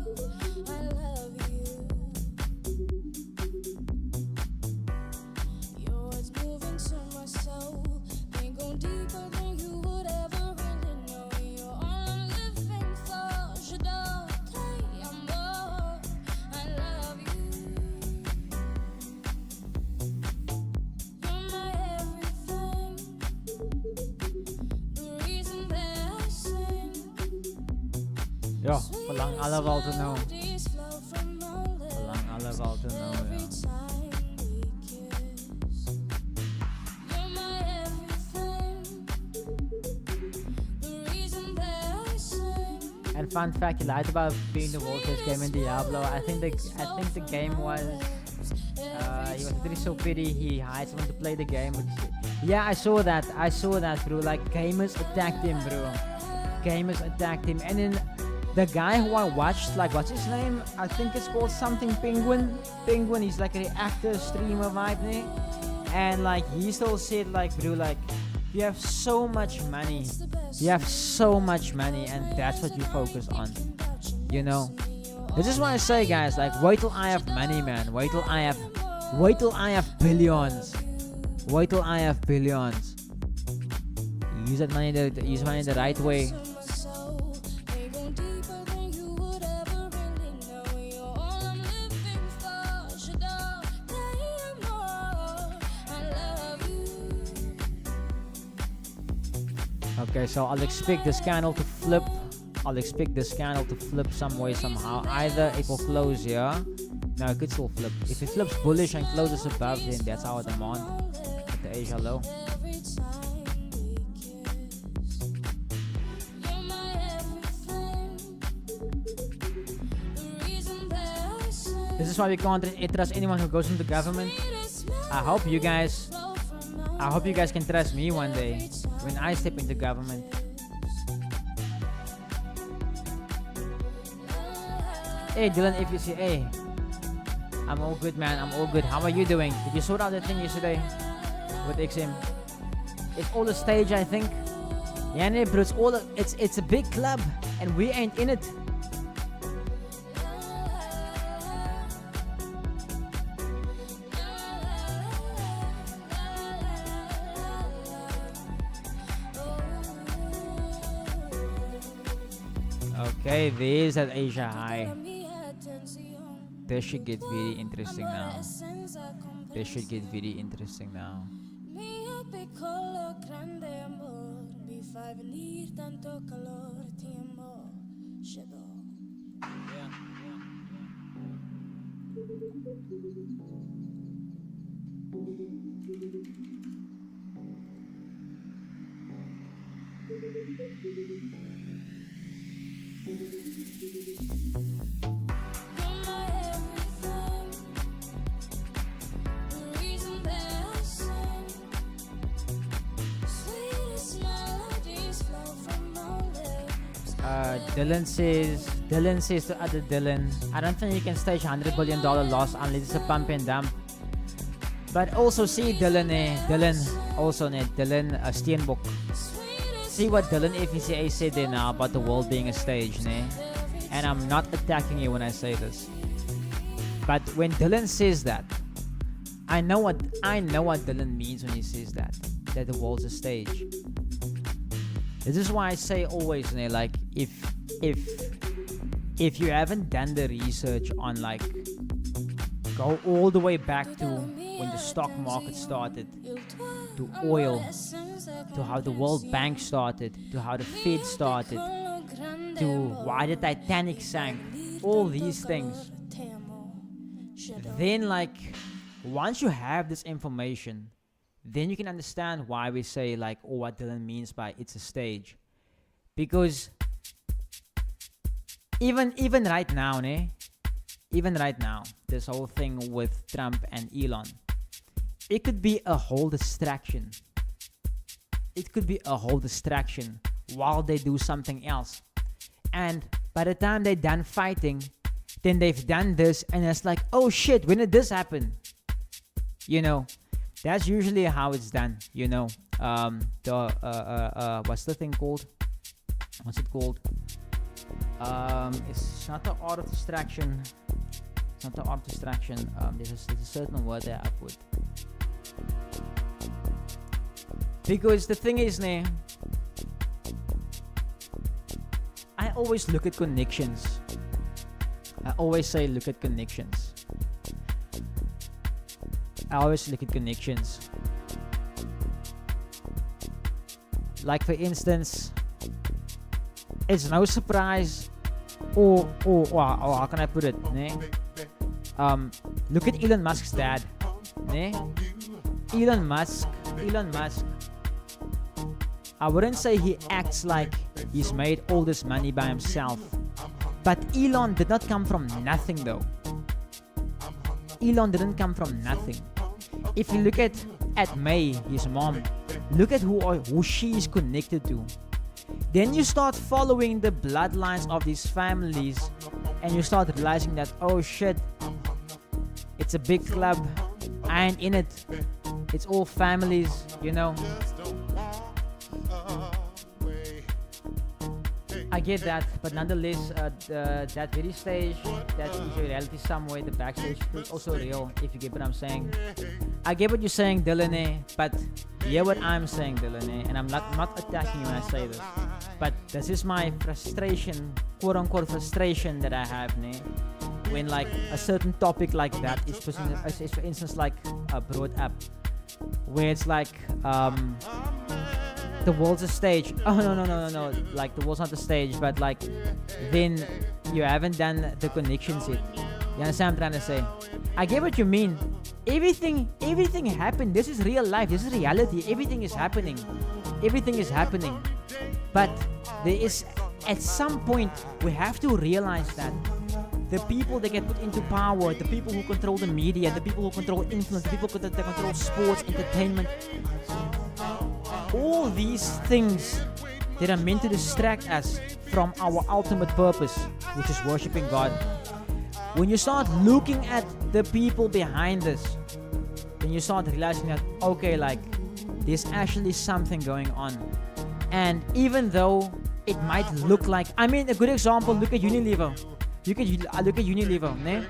I love you. Your words moving to my soul. They go deeper than you would ever really know. You're all I'm living for. J'adore, te amo. I love you. You're my everything. The reason that I sing. Ja, verlang allemaal te know. Melodies flow from my lips. Verlang allemaal te know, Every ja. time we kiss. You're my everything. The reason that I sing. And fun fact, he lied about being the world's best game in Diablo. I think the game was he was really so pity he hired someone to play the game. But yeah, I saw that, bro. Like, gamers attacked him, bro. Gamers attacked him, and then the guy who I watched, like, what's his name? I think it's called something Penguin. He's like a reactor streamer vibe there. And like, he still said, like, bro, like, you have so much money. You have so much money, and that's what you focus on. You know? This is what I say, guys. Like, wait till I have money, man. Wait till I have billions. Wait till I have billions. Use that money the right way. They go deeper than you would ever really know. You're all I'm living for. J'adore, te amo. I love you. Okay, so I'll expect this candle to flip. Some way, somehow. Either it will close here. No, it could still flip. If it flips bullish and closes above, then that's our demand at the Asia low. Every time we kiss. You're my everything. The reason that I sing. This is why we can't trust anyone who goes into government. I hope you guys can trust me one day when I step into government. Hey Dylan, if you see, hey, I'm all good, man. I'm all good. How are you doing? Did you sort out the thing yesterday with XM? It's all a stage, I think. Yeah, nee, bro. It's a big club, and we ain't in it. Okay, there's that Asia high. This should get very interesting now. This should get very interesting now. Dylan says to other Dylan, I don't think you can stage $100 billion loss unless it's a pump and dump. But also see Dylan also Dylan Steenbok. See what Dylan FCA said there now about the world being a stage, and I'm not attacking you when I say this. But when Dylan says that, I know what Dylan means when he says that the world's a stage. This is why I say always, like if you haven't done the research on like go all the way back to when the stock market started, to oil, to how the World Bank started, to how the Fed started, to why the Titanic sank, all these things. Then like once you have this information, then you can understand why we say like what Dylan means by it's a stage. Because even right now, this whole thing with Trump and Elon, it could be a whole distraction. It could be a whole distraction while they do something else. And by the time they're done fighting, then they've done this, and it's like, oh shit, when did this happen? That's usually how it's done, what's the thing called? What's it called? It's not the art of distraction. It's not the art of distraction. There's a certain word there I put. Because the thing is, I always look at connections. I always say look at connections. Like for instance, it's no surprise, or how can I put it? Look at Elon Musk's dad. Elon Musk. I wouldn't say he acts like he's made all this money by himself, but Elon did not come from nothing though. Elon didn't come from nothing. If you look at May, his mom, look at who she is connected to. Then you start following the bloodlines of these families, and you start realizing that, oh shit, it's a big club, I ain't in it, it's all families, I get that, but nonetheless, that very stage, that is a reality somewhere. The backstage is also real, if you get what I'm saying. I get what you're saying, Dylan, but hear what I'm saying, Dylan, and I'm not attacking you when I say this, but this is my frustration, quote-unquote frustration that I have, when like a certain topic like that is for instance like brought up, where it's like the world's a stage. Oh no, like the world's not a stage, but like then you haven't done the connections yet. You understand what I'm trying to say? I get what you mean. Everything happened. This is real life, this is reality. Everything is happening, but there is, at some point we have to realize that the people that get put into power, the people who control the media, the people who control influence, the people that control sports, entertainment, all these things that are meant to distract us from our ultimate purpose, which is worshiping God. When you start looking at the people behind this, then you start realizing that, okay, like there's actually something going on. And even though it might look like, a good example, look at Unilever. Look at Unilever,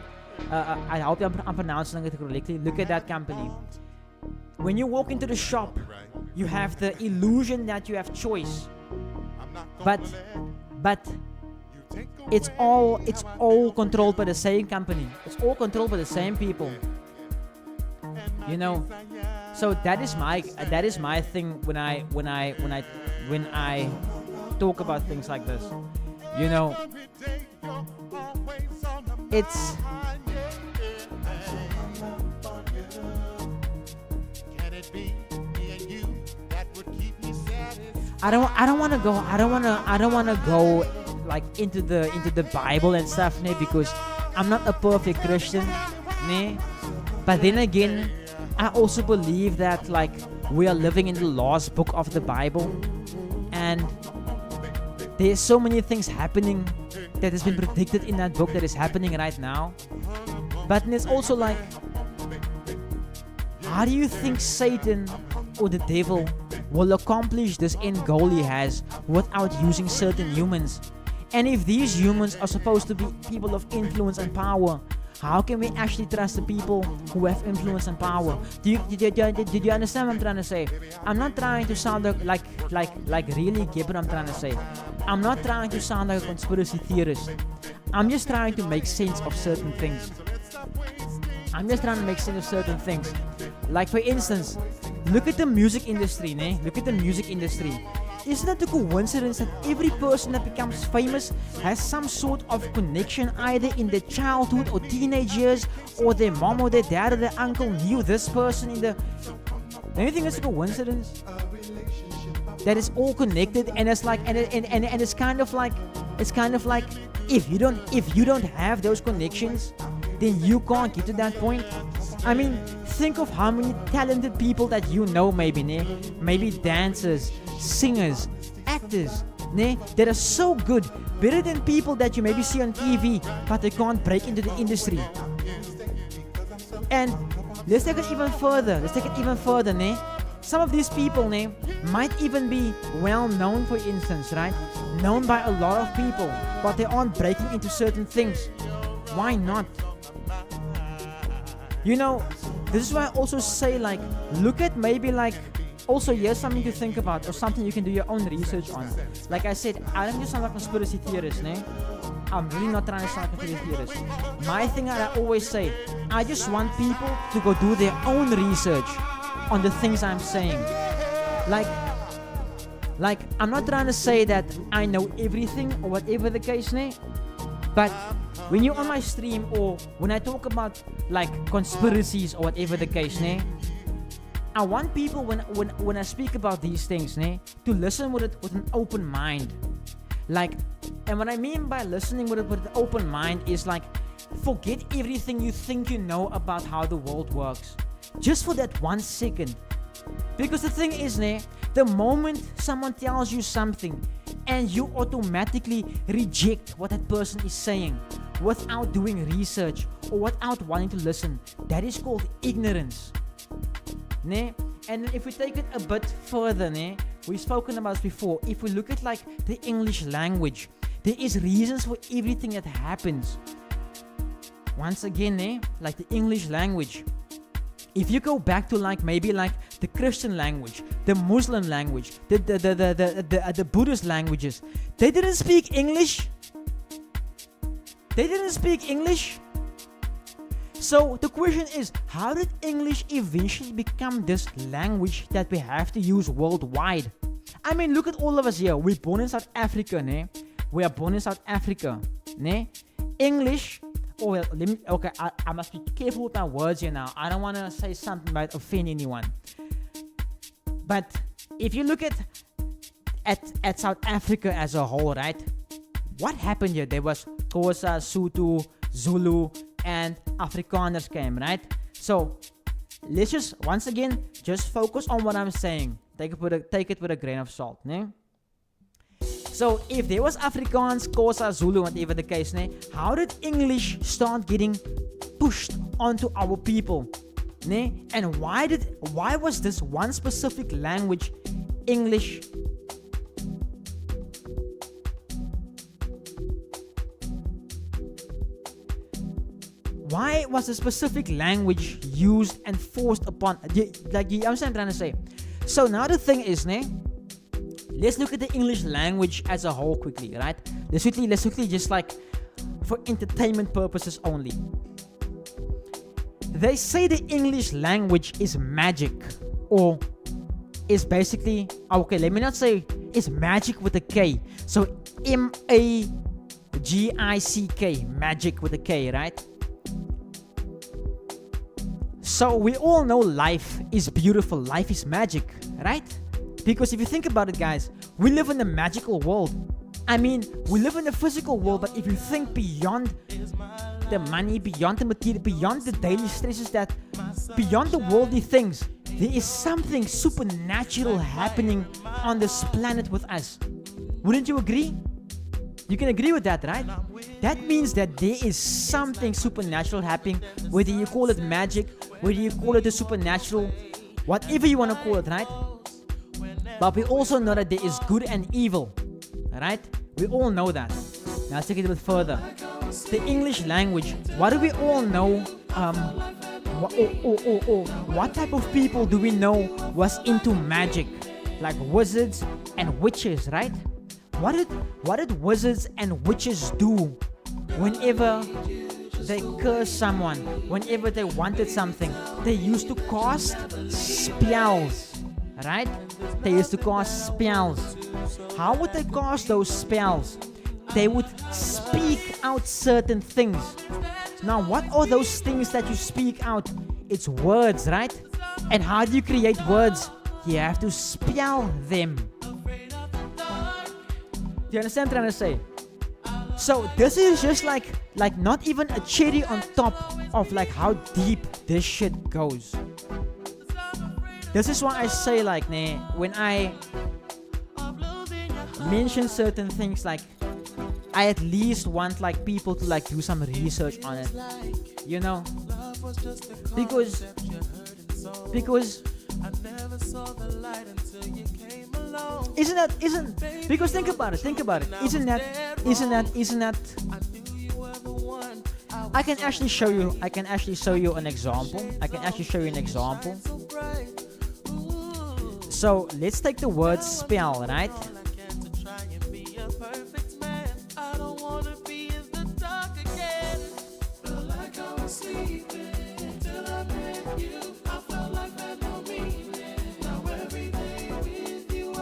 I hope I'm pronouncing it correctly. Look at that company. When you walk into the shop, you have the illusion that you have choice, but it's all controlled by the same company. It's all controlled by the same people. So that is my thing when I talk about things like this. I don't want to go like into the Bible and stuff, because I'm not a perfect Christian, but then again, I also believe that like we are living in the last book of the Bible, and there's so many things happening that has been predicted in that book that is happening right now. But there's also like, how do you think Satan or the devil will accomplish this end goal he has without using certain humans? And if these humans are supposed to be people of influence and power, how can we actually trust the people who have influence and power? Do you understand what I'm trying to say? I'm not trying to sound like really get what I'm trying to say. I'm not trying to sound like a conspiracy theorist. I'm just trying to make sense of certain things. Like for instance, look at the music industry, Isn't it a coincidence that every person that becomes famous has some sort of connection either in their childhood or teenage years, or their mom or their dad or their uncle knew this person in the... Don't you think it's a coincidence? That it's all connected, and it's like, and it's kind of like if you don't have those connections, then you can't get to that point. I mean, think of how many talented people that you know, maybe dancers, singers, actors, that are so good, better than people that you maybe see on TV, but they can't break into the industry. And let's take it even further. Some of these people, might even be well known, for instance, right? Known by a lot of people, but they aren't breaking into certain things. Why not? You know, this is why I also say, like, look at maybe like, also here's something to think about, or something you can do your own research on. Like I said, I don't just sound like a conspiracy theorist, I'm really not trying to sound like a conspiracy theorist. My thing that I always say, I just want people to go do their own research on the things I'm saying. Like I'm not trying to say that I know everything or whatever the case, but when you're on my stream, or when I talk about like conspiracies or whatever the case, I want people when I speak about these things, to listen with an open mind. Like, and what I mean by listening with an open mind is like, forget everything you think you know about how the world works, just for that 1 second. Because the thing is, the moment someone tells you something and you automatically reject what that person is saying without doing research or without wanting to listen, that is called ignorance. And if we take it a bit further, we've spoken about this before. If we look at like the English language, there is reasons for everything that happens. Once again, like the English language. If you go back to like maybe like the Christian language, the Muslim language, the Buddhist languages, they didn't speak English. So the question is, how did English eventually become this language that we have to use worldwide? I mean, look at all of us here. We're born in South Africa, We are born in South Africa, English. Oh well, I must be careful with my words here now. I don't want to say something that might offend anyone. But if you look at South Africa as a whole, right? What happened here? There was Xhosa, Sotho, Zulu, and Afrikaners came, right? So let's just once again just focus on what I'm saying. Take it with a grain of salt, So if there was Afrikaans, Xhosa, Zulu, whatever the case, how did English start getting pushed onto our people? And why was this one specific language, English? Why was a specific language used and forced upon? Like, you understand what I'm trying to say? So now the thing is, let's look at the English language as a whole quickly, right? Let's quickly just like for entertainment purposes only. They say the English language is magic, or is basically, okay, let me not say it's magic with a K. So MAGICK, magic with a K, right? So we all know life is beautiful, life is magic, right? Because if you think about it, guys, we live in a magical world. I mean, we live in a physical world, but if you think beyond the money, beyond the material, beyond the daily stresses, that beyond the worldly things, there is something supernatural happening on this planet with us. Wouldn't you agree? You can agree with that, right? That means that there is something supernatural happening, whether you call it magic, whether you call it the supernatural, whatever you want to call it, right? But we also know that there is good and evil, right? We all know that. Now let's take it a bit further. The English language. What do we all know? What type of people do we know was into magic? Like wizards and witches, right? What did wizards and witches do whenever they cursed someone, whenever they wanted something? They used to cast spells, right? They used to cast spells. How would they cast those spells? They would speak out certain things. Now, what are those things that you speak out? It's words, right? And how do you create words? You have to spell them. Do you understand what I'm trying to say? So this is just like not even a cherry on top of like how deep this shit goes. This is why I say like, when I mention certain things, like I at least want like people to like do some research on it, you know, because because think about it, isn't that I can actually show you an example. So let's take the word spell, right?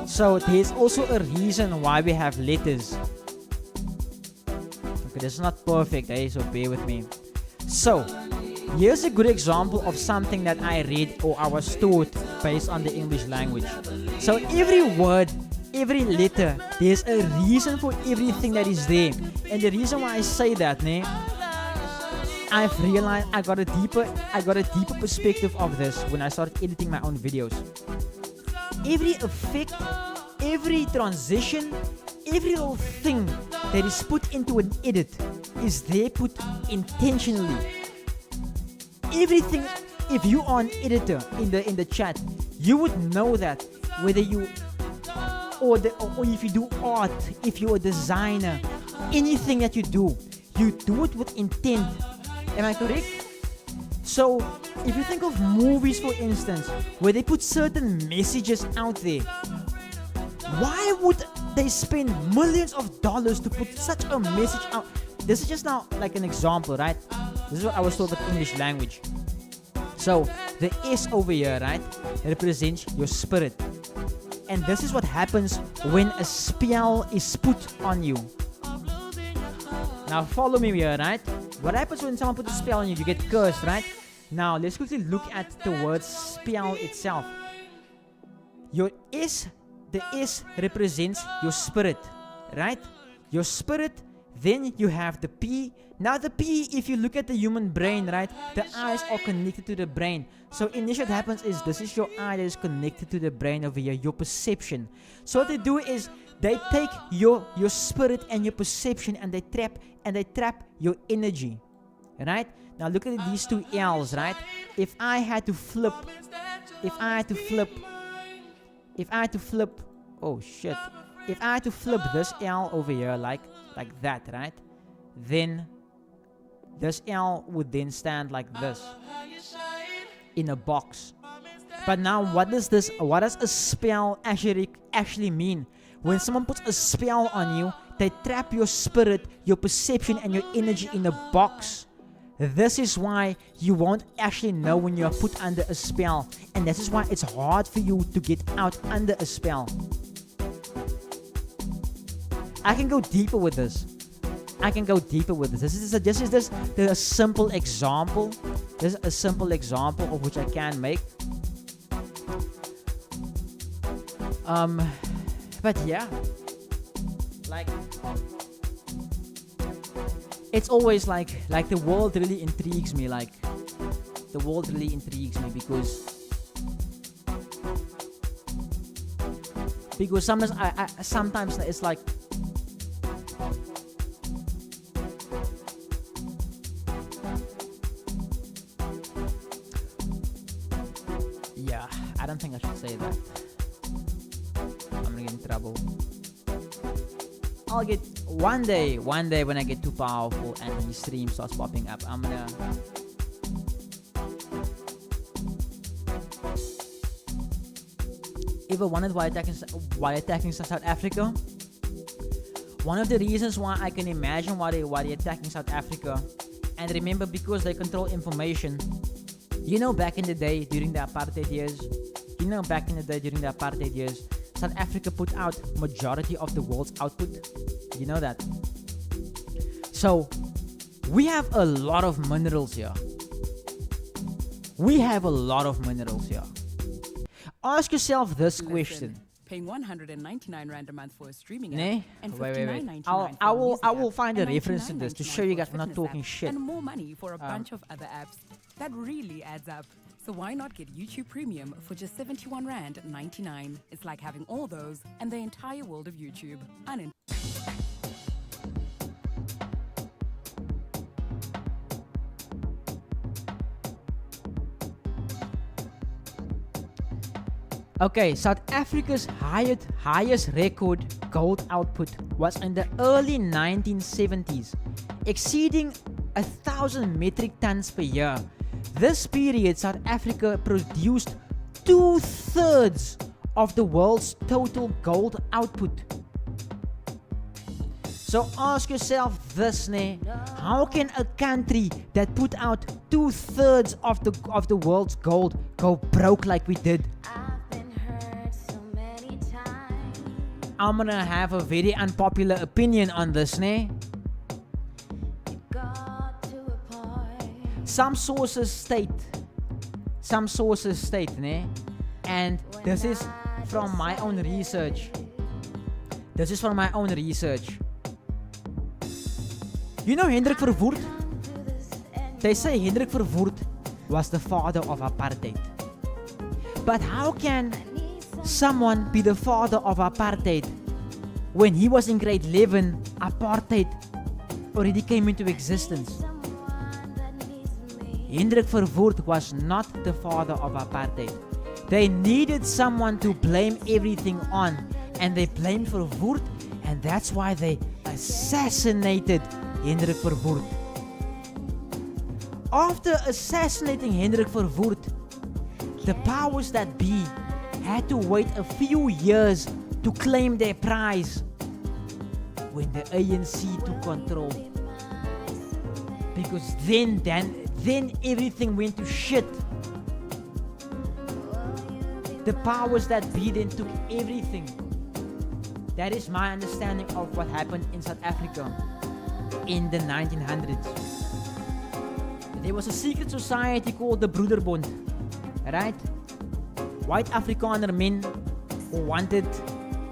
So there's also a reason why we have letters. Okay, this is not perfect, so bear with me. So here's a good example of something that I read or I was taught based on the English language. So every word, every letter, there's a reason for everything that is there. And the reason why I say that, I've realized I got a deeper perspective of this when I started editing my own videos. Every effect, every transition, every little thing that is put into an edit is there put intentionally. Everything, if you are an editor in the chat, you would know that whether you or if you do art, if you're a designer, anything that you do it with intent. Am I correct? So if you think of movies, for instance, where they put certain messages out there, why would they spend millions of dollars to put such a message out? This is just now like an example, right? This is what I was taught with English language. So the S over here, right, represents your spirit. And this is what happens when a spell is put on you. Now follow me here, right? What happens when someone puts a spell on you? You get cursed, right? Now let's quickly look at the word spell itself. The S represents your spirit, right? Your spirit. Then you have the P. Now the P, if you look at the human brain, right, the eyes are connected to the brain. So initially what happens is this is your eye that is connected to the brain over here, your perception. So what they do is they take your spirit and your perception and they trap your energy, right? Now look at these two L's, right? If I had to flip, oh shit. If I had to flip this L over here like that, right? Then this L would then stand like this in a box. But now what does a spell actually mean? When someone puts a spell on you, they trap your spirit, your perception and your energy in a box. This is why you won't actually know when you are put under a spell. And this is why it's hard for you to get out under a spell. I can go deeper with this. This is just a simple example. This is a simple example of which I can make. But yeah, like it's always like the world really intrigues me. Like the world really intrigues me because sometimes it's like yeah, I don't think I should say that. I'm gonna get in trouble. I'll get one day when I get too powerful and his stream starts popping up, I'm gonna ever wondered why attacking South Africa? One of the reasons why I can imagine why they're attacking South Africa, and remember, because they control information. You know, back in the day during the apartheid years, South Africa put out majority of the world's output. You know that. So we have a lot of minerals here. Ask yourself this question. Paying 199 Rand a month for a streaming app and wait. I will find a reference to this to show you guys I'm not talking shit. And more money for a bunch of other apps. That really adds up. So why not get YouTube Premium for just 71 Rand 99? It's like having all those and the entire world of YouTube. Okay, South Africa's highest record gold output was in the early 1970s, exceeding 1,000 metric tons per year. This period, South Africa produced 2/3 of the world's total gold output. So ask yourself this, how can a country that put out 2/3 of the world's gold go broke like we did? I'm gonna have a very unpopular opinion on this, Some sources state, and this is from my own research. You know Hendrik Verwoerd? They say Hendrik Verwoerd was the father of apartheid. But how can someone be the father of apartheid when he was in grade 11? Apartheid already came into existence. Hendrik Verwoerd was not the father of apartheid. They needed someone to blame everything on, and they blamed Verwoerd, and that's why they assassinated Hendrik Verwoerd. After assassinating Hendrik Verwoerd, the powers that be had to wait a few years to claim their prize when the ANC took control. Because then everything went to shit. The powers that be then took everything. That is my understanding of what happened in South Africa in the 1900s. There was a secret society called the Broederbond, right? White Afrikaner men who wanted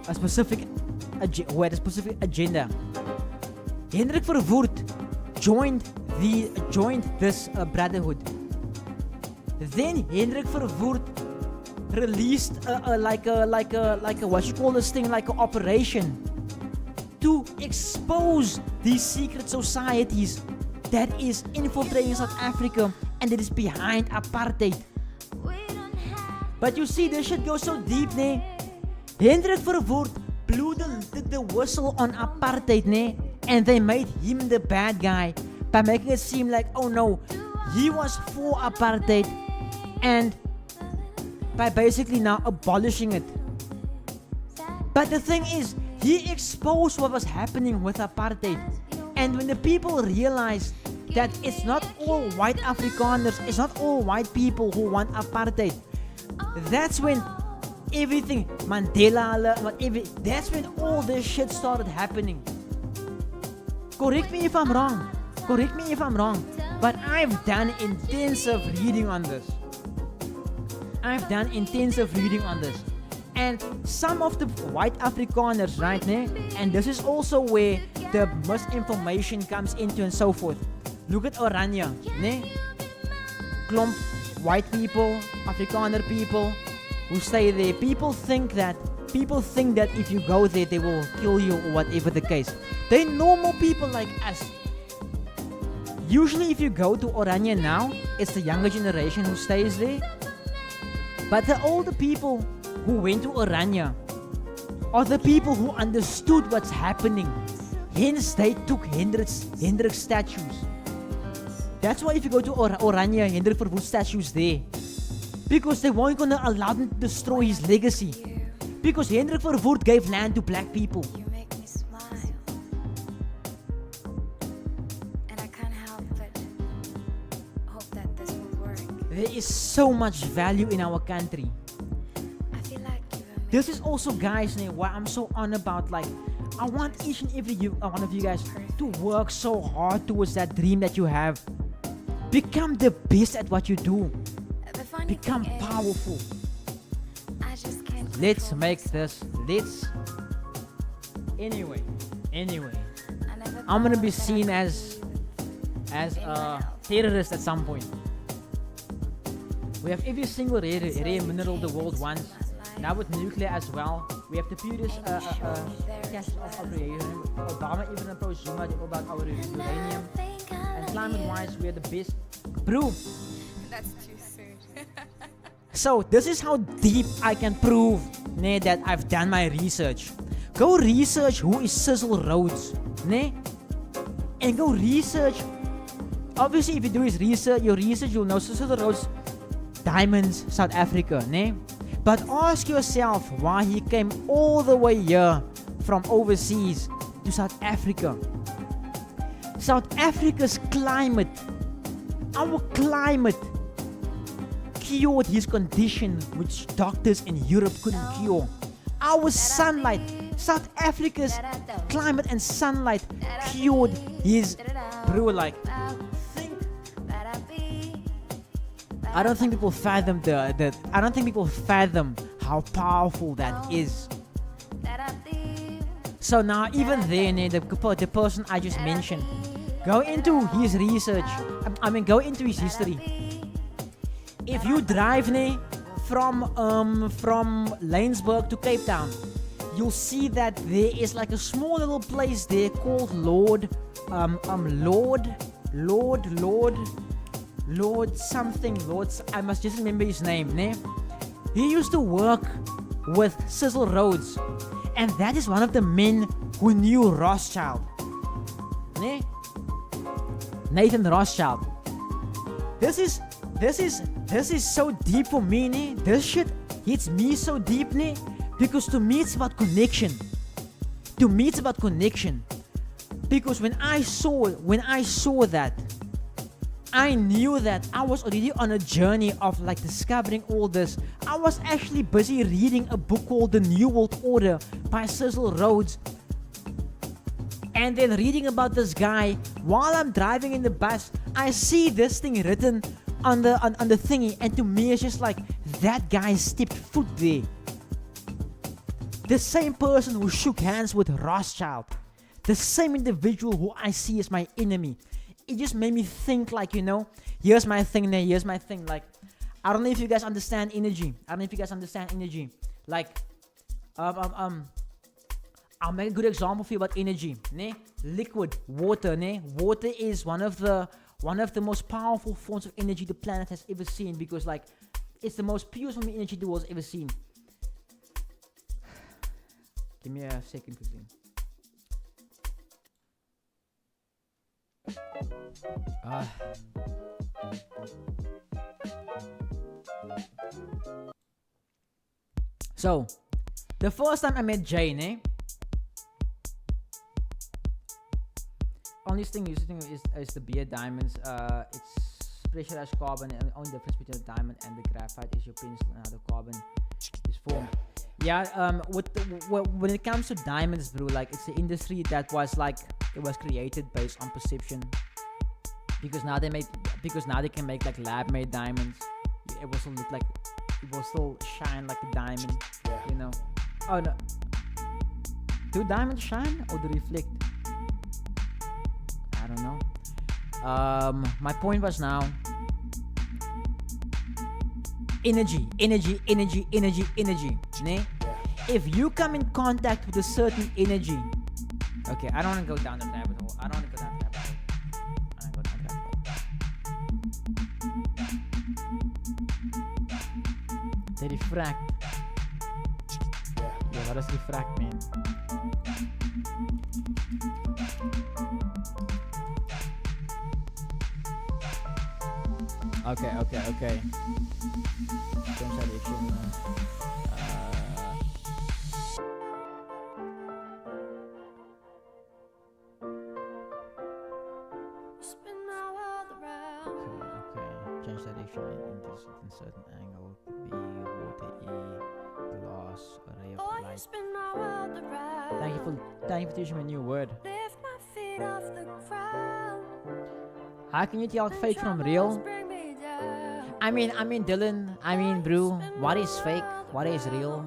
a specific agenda. Hendrik Verwoerd joined this brotherhood. Then Hendrik Verwoerd released like a what you call this thing, like an operation to expose these secret societies that is infiltrating South Africa and that is behind apartheid. But you see, this shit goes so deep, Hendrik Verwoerd blew the whistle on apartheid, and they made him the bad guy by making it seem like, oh no, he was for apartheid, and by basically now abolishing it. But the thing is, he exposed what was happening with apartheid. And when the people realized that it's not all white Afrikaners, it's not all white people who want apartheid, that's when everything, Mandela, that's when all this shit started happening. Correct me if I'm wrong, but I've done intensive reading on this. And some of the white Afrikaners, right, ne? And this is also where the misinformation comes into and so forth. Look at Oranje, ne? Klomp white people, Afrikaner people who stay there. People think that if you go there, they will kill you or whatever the case. They're normal people like us. Usually if you go to Oranje now, it's the younger generation who stays there. But the older people who went to Oranje are the people who understood what's happening. Hence they took Hendrik's statues. That's why if you go to Oranje, Hendrik Verwoerd statues there. Because they weren't gonna allow them to destroy his legacy. Because Hendrik Verwoerd gave land to black people. You make me smile, and I can't help but hope that this will work. There is so much value in our country. I feel like This is also, guys, why I'm so on about, like, I want each and every one of you guys to work so hard towards that dream that you have. Become the best at what you do. Become powerful. I just can't. Let's make this. Anyway, I'm gonna be seen as a terrorist at some point. We have every single rare mineral the world wants. Now with nuclear as well. We have the purest cache of uranium. Obama even approached Zuma about our uranium. And climate-wise, we are the best. Bro. That's too soon. So this is how deep I can prove that I've done my research. Go research who is Cecil Rhodes. And go research. Obviously, if you do your research, you'll know Cecil Rhodes, Diamonds, South Africa. But ask yourself why he came all the way here from overseas to South Africa. South Africa's climate, our climate, cured his condition which doctors in Europe couldn't cure. Our sunlight, South Africa's climate and sunlight cured his, bro, like, I don't think people fathom I don't think people fathom how powerful that is. So now even then, the person I just mentioned, go into his research. Go into his history. If you drive from Laingsburg to Cape Town, you'll see that there is like a small little place there called Lord something. I must just remember his name. He used to work with Cecil Rhodes, and that is one of the men who knew Rothschild. Nathan Rothschild. This is so deep for me. This shit hits me so deep, because to me it's about connection. Because when I saw that, I knew that I was already on a journey of like discovering all this. I was actually busy reading a book called The New World Order by Cecil Rhodes. And then reading about this guy while I'm driving in the bus, I see this thing written on the thingy, and to me it's just like, that guy stepped foot there. The same person who shook hands with Rothschild, the same individual who I see as my enemy. It just made me think, like, here's my thing. Like, I don't know if you guys understand energy. Like, I'll make a good example for you about energy. Liquid, water. Water is one of the most powerful forms of energy the planet has ever seen, because, like, it's the most pure form of energy the world's ever seen. Give me a second quickly. So, the first time I met Jane, only thing is the beer diamonds. It's pressurized carbon, and the only difference between the diamond and the graphite is your pencil and how the carbon is formed. Yeah, when it comes to diamonds, bro, like, it's the industry that was like, it was created based on perception. Because now they can make like lab-made diamonds. It will still shine like a diamond. You know. Oh no. Do diamonds shine or do they reflect? I don't know. My point was now energy. Ne? If you come in contact with a certain energy, okay, I don't want to go down the rabbit hole. They refract. Yeah, what is refract mean? Okay. Change direction. Okay. Change direction into a certain angle. B, water, E, glass, array of light. Thank you for teaching me a new word. How can you tell fake from real? I mean, Dylan. I mean, bro. What is fake? What is real?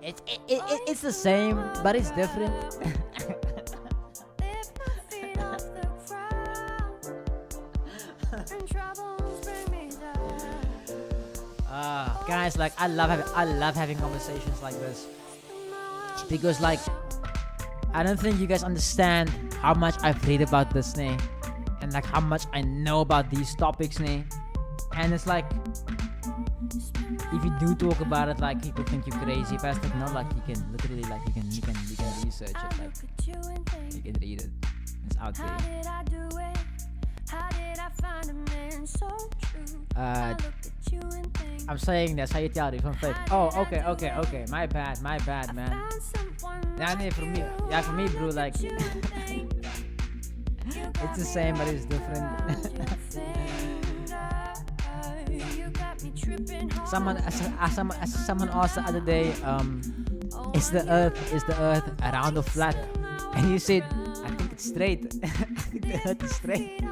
It's the same, but it's different. Guys, like I love having conversations like this because, like, I don't think you guys understand how much I've read about this, and like how much I know about these topics, and it's like if you do talk about it, like people think you're crazy, but it's like not like you can literally like you can research it, like you can read it. It's out there. I'm saying that's how you tell it from fake. Oh, okay. My bad, man. For me, bro, like it's the same, but it's different. Someone asked the other day, is the Earth around or flat? And you said, I think it's straight. The Earth is straight.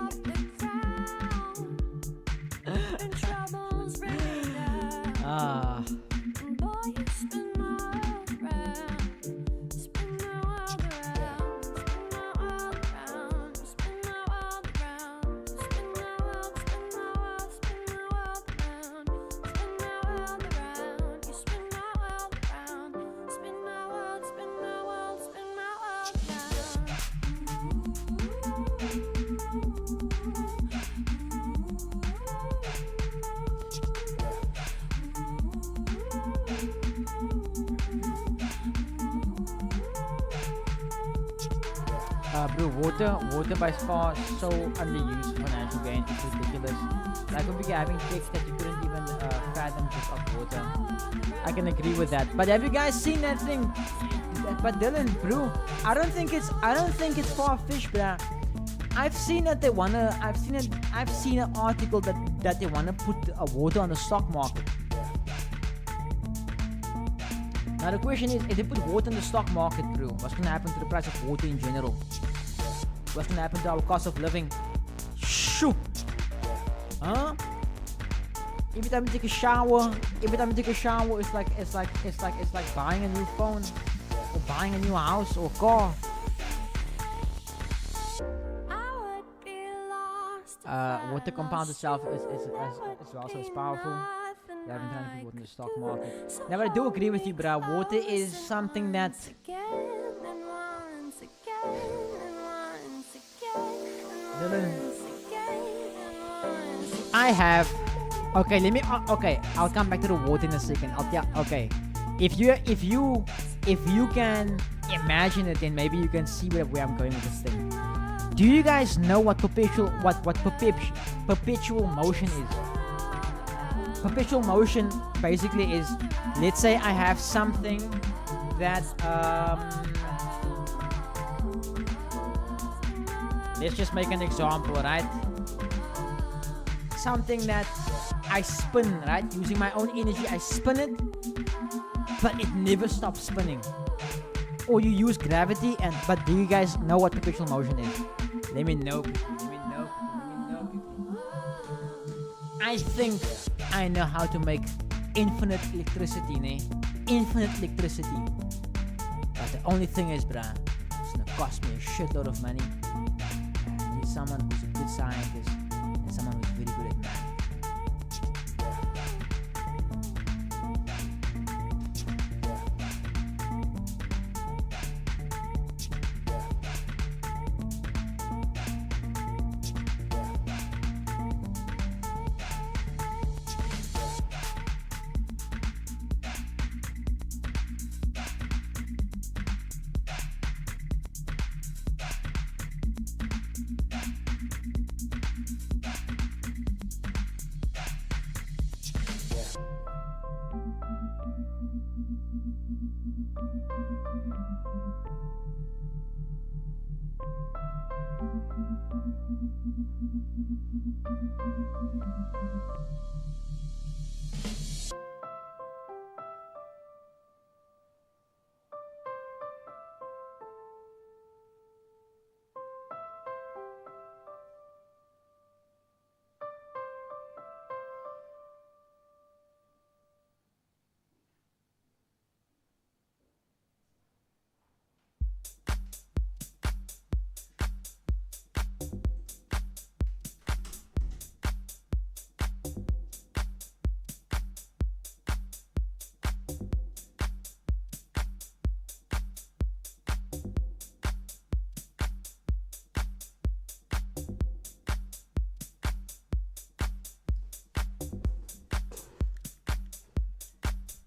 Bro, water by far so underused for natural gain. It's ridiculous. Like when we were having chicks that you couldn't even fathom just of water. I can agree with that. But have you guys seen that thing? But Dylan, bro, I don't think it's far-fetched, bruh. I've seen an article that they wanna put water on the stock market. Now the question is, if they put water in the stock market, bro, what's gonna happen to the price of water in general? What's gonna happen to our cost of living? Shoot! Huh? Every time you take a shower, it's like buying a new phone or buying a new house or car. Water compound itself is also as powerful. You haven't done anything in the stock market. Now, but I do agree with you, bro. Water is something that Dylan, I have. Okay, I'll come back to the water in a second. Okay, if you can imagine it, then maybe you can see where I'm going with this thing. Do you guys know what perpetual motion is? Perpetual motion basically is, let's say I have something that let's just make an example, right? Something that I spin, right? Using my own energy, I spin it, but it never stops spinning. Or you use gravity, but do you guys know what perpetual motion is? Let me know. I think I know how to make infinite electricity, infinite electricity. But the only thing is, bruh, it's gonna cost me a shitload of money. I need someone who's a good scientist and someone who's really good at math.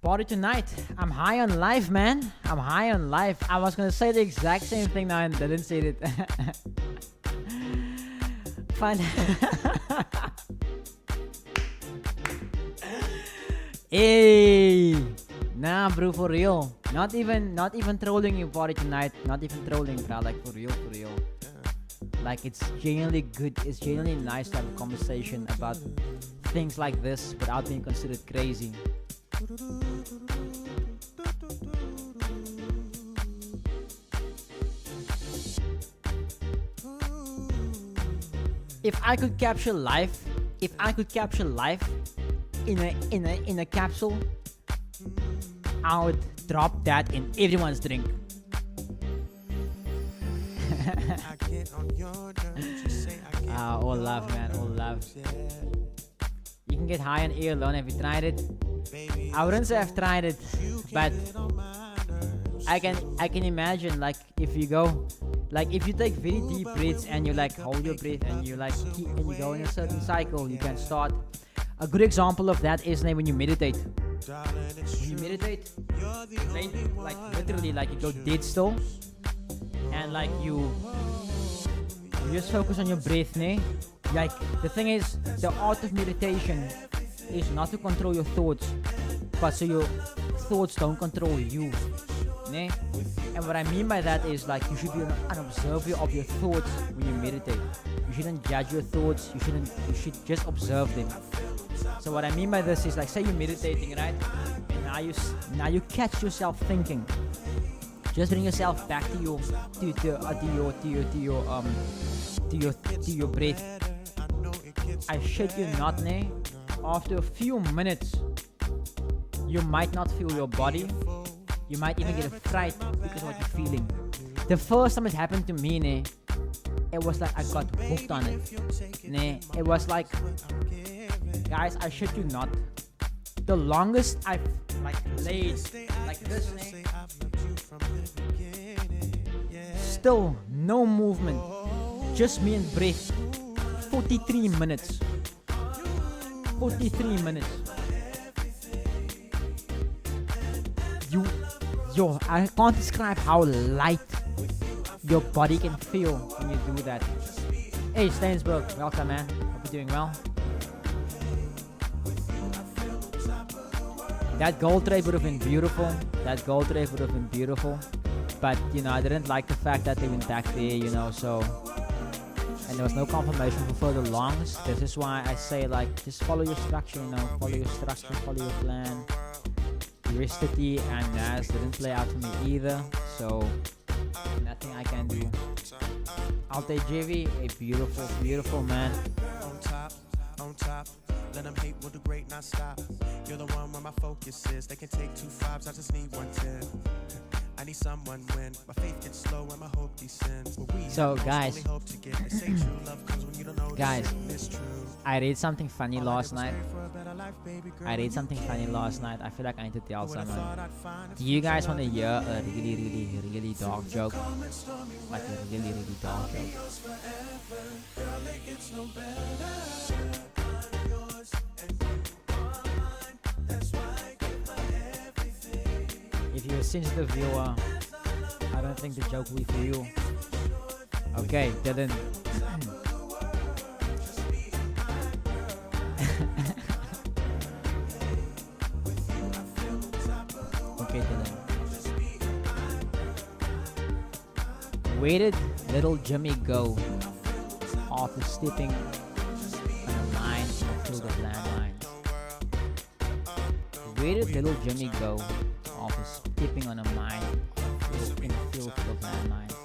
Party tonight. I'm high on life, man. I'm high on life. I was gonna say the exact same thing now and I didn't say it. Fun. Hey, nah, bro, for real. Not even trolling you, party tonight. Not even trolling, bro. Like for real, for real. Like it's genuinely good. It's genuinely nice to have a conversation about things like this without being considered crazy. If I could capture life in a capsule, I would drop that in everyone's drink. All love, man, all love. You can get high on air alone. Have you tried it? I wouldn't say I've tried it, but I can imagine, like, if you go, like, if you take very deep breaths and you like hold your breath and you like keep, and you go in a certain cycle, you can start. A good example of that is when you meditate. When you meditate, like literally, like you go dead still, and like you just focus on your breath, né? Like the thing is, the art of meditation is not to control your thoughts, but so your thoughts don't control you, né? And what I mean by that is, like, you should be an observer of your thoughts when you meditate. You shouldn't judge your thoughts. You should just observe them. So what I mean by this is, like, say you're meditating, right? And now you catch yourself thinking. Just bring yourself back to your breath. I shit you not, ne? After a few minutes, you might not feel your body. You might even get a fright because of what you're feeling. The first time it happened to me, ne, it was like I got hooked on it. Ne, it was like, guys, I shit you not, the longest I've like laid like this, ne, still no movement, just me and breath. 43 minutes. 43 minutes. Yo, I can't describe how light your body can feel when you do that. Hey, Stainsburg, welcome, man. Hope you're doing well. That gold tray would have been beautiful. But, you know, I didn't like the fact that they went back there, you know, so. And there was no confirmation for further longs. This is why I say, like, just follow your structure, you know. Follow your structure, follow your plan. US30 and Nas didn't play out for me either, so nothing I can do. I'll take Jevy, a beautiful, beautiful man. On top, let them hate will do great, not stop. You're the one where my focus is. They can take 2 5s, I just need 110. I need someone when my faith gets slow and my hope descends. So guys, I read something funny last night. I feel like I need to tell someone. Do you guys want to hear a really dark joke? Like a really dark joke. If you're a sensitive viewer, I don't think the joke will be for you. Okay, Dylan. Okay, Dylan. Where did little Jimmy go after stepping on a mine in a field of landmines? Where did little Jimmy go after stepping on a mine in a field of landmines?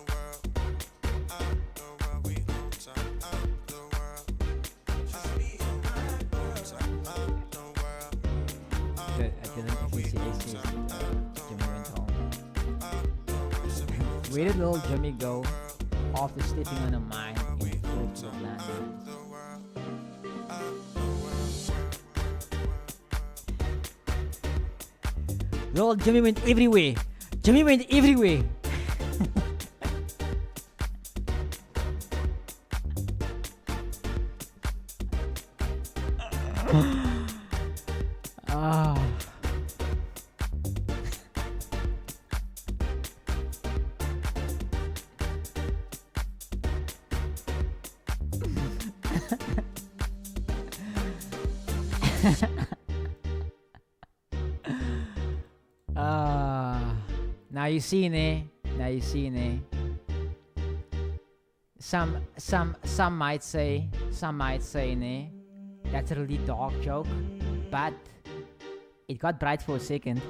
Where did little Jimmy go after stepping on a mine in a field of landmines? Little Jimmy went everywhere. Jimmy went everywhere. Ah. Now you see, ne? Now you see, ne? Some might say, ne? That's a really dark joke, but it got bright for a second.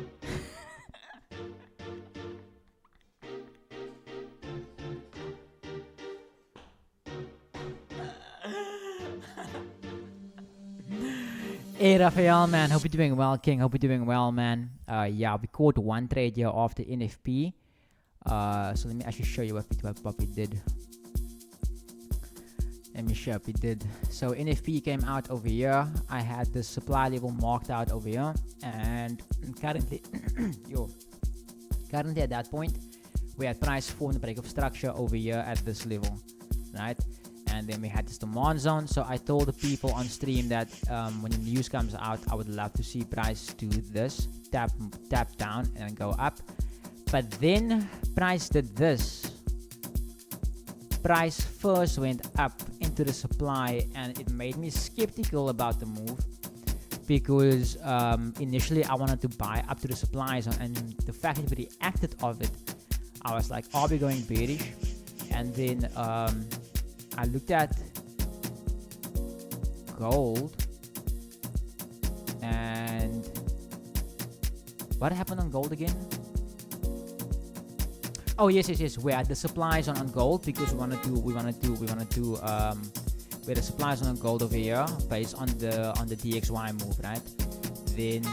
Hey Raphael, man, hope you're doing well, King. Hope you're doing well, man. Yeah, we caught one trade here after NFP. So let me actually show you what we did. Let me show what we did. So NFP came out over here. I had the supply level marked out over here, and currently, currently at that point, we had price form the break of structure over here at this level, right? And then we had this demand zone. So I told the people on stream that when the news comes out, I would love to see price do this, tap down and go up. But then price did this. Price first went up into the supply, and it made me skeptical about the move, because initially I wanted to buy up to the supply zone, and the fact that we reacted of it, I was like, are we going bearish? And then I looked at gold, and what happened on gold again? Oh yes, we had the supply zone on gold, because we had the supply zone on gold over here based on the DXY move, right? Then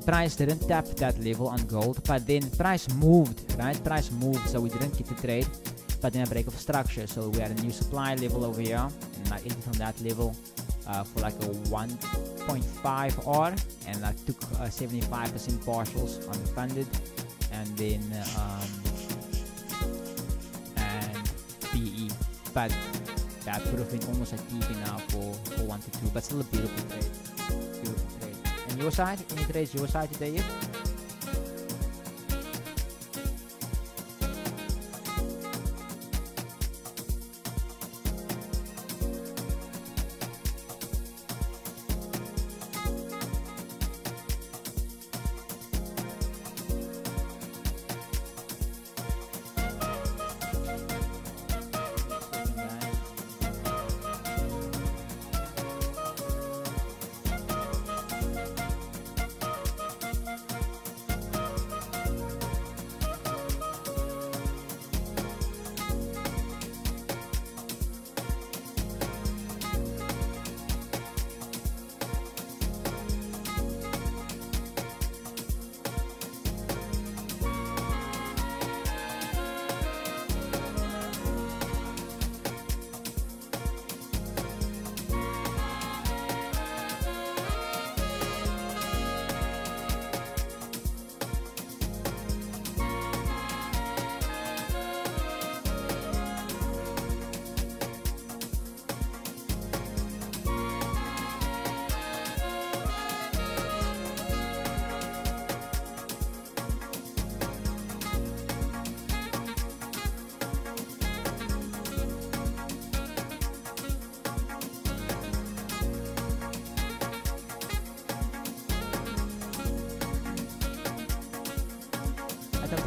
price didn't tap that level on gold, but then price moved, right? Price moved, so we didn't get the trade, but then a break of structure. So we had a new supply level over here, and I entered from that level for like a 1.5 R, and I took 75% partials unfunded, and then and PE, but that could have been almost a TV now for 1 to 2, but still a beautiful trade. And your side, any trades your side today yet?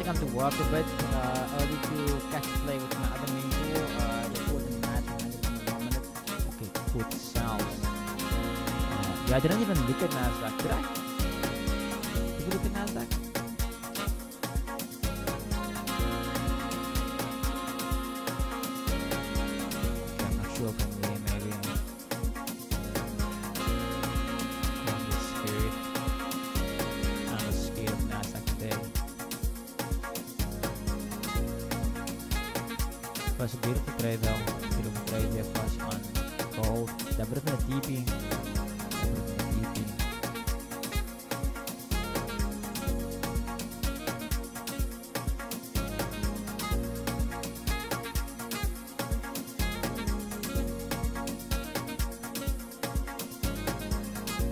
come to work a bit early to catch a play with my other main tool. Just put in the match and 1 minute. Okay, put cells. Yeah, I didn't even look at Nasdaq, did I? Did you look at Nasdaq? Okay, I'm not sure from there, maybe. I'm just scared. I'm scared of Nasdaq today. It was a beautiful trade though. Beautiful trade there first on gold. That would have been a TP.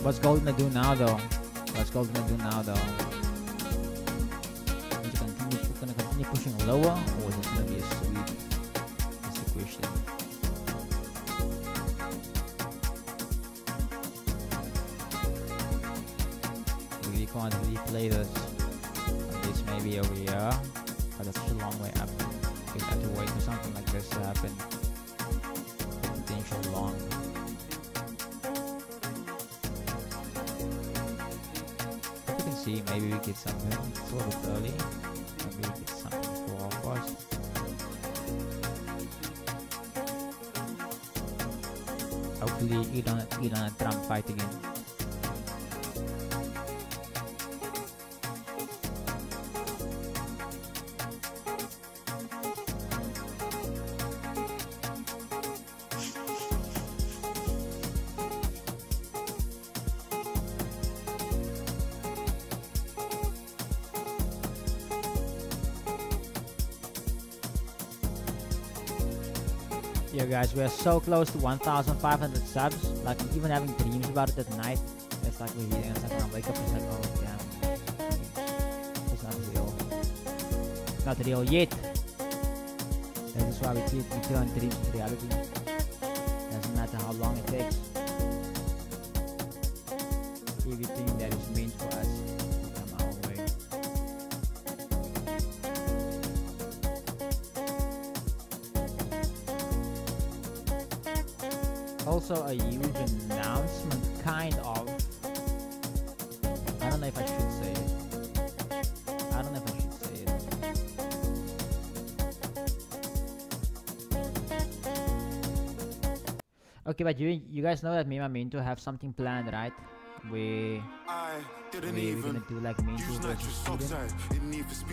What's gold gonna do now though? What's gold gonna do now though? Is it gonna continue pushing lower, or is it gonna be a sweep? That's the question. We really can't replay this. This maybe over here, but that's such a long way up. We have to wait for something like this to happen. Potential long. See, maybe we get something. It's a little bit early. Maybe we get something for our first. Hopefully, Elon and Trump fight again. Yeah, guys, we are so close to 1,500 subs. Like, I'm even having dreams about it at night. It's like we're eating, it's like when I wake up, it's like, oh damn, it's not real. It's not real yet. That is why we turn dreams to reality. Doesn't matter how long it takes. Everything that is meant for us will come our way. Also a huge announcement, kind of. I don't know if I should say it. I don't know if I should say it. Okay, but you guys know that me and my mentor have something planned, right? We're gonna do like main tour versus student,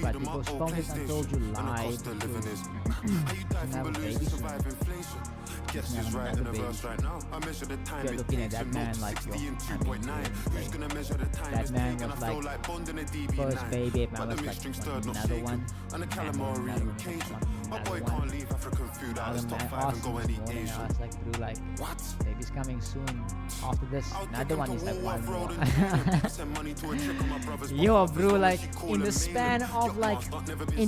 but we postponed it until July because have a baby soon. You're looking at that man like, yo, that man was like first baby, man was like another one, another one. Now the man asked me this morning, I was like, bro, like, baby's coming soon. After this, another one is like one more. Yo, bro, like in the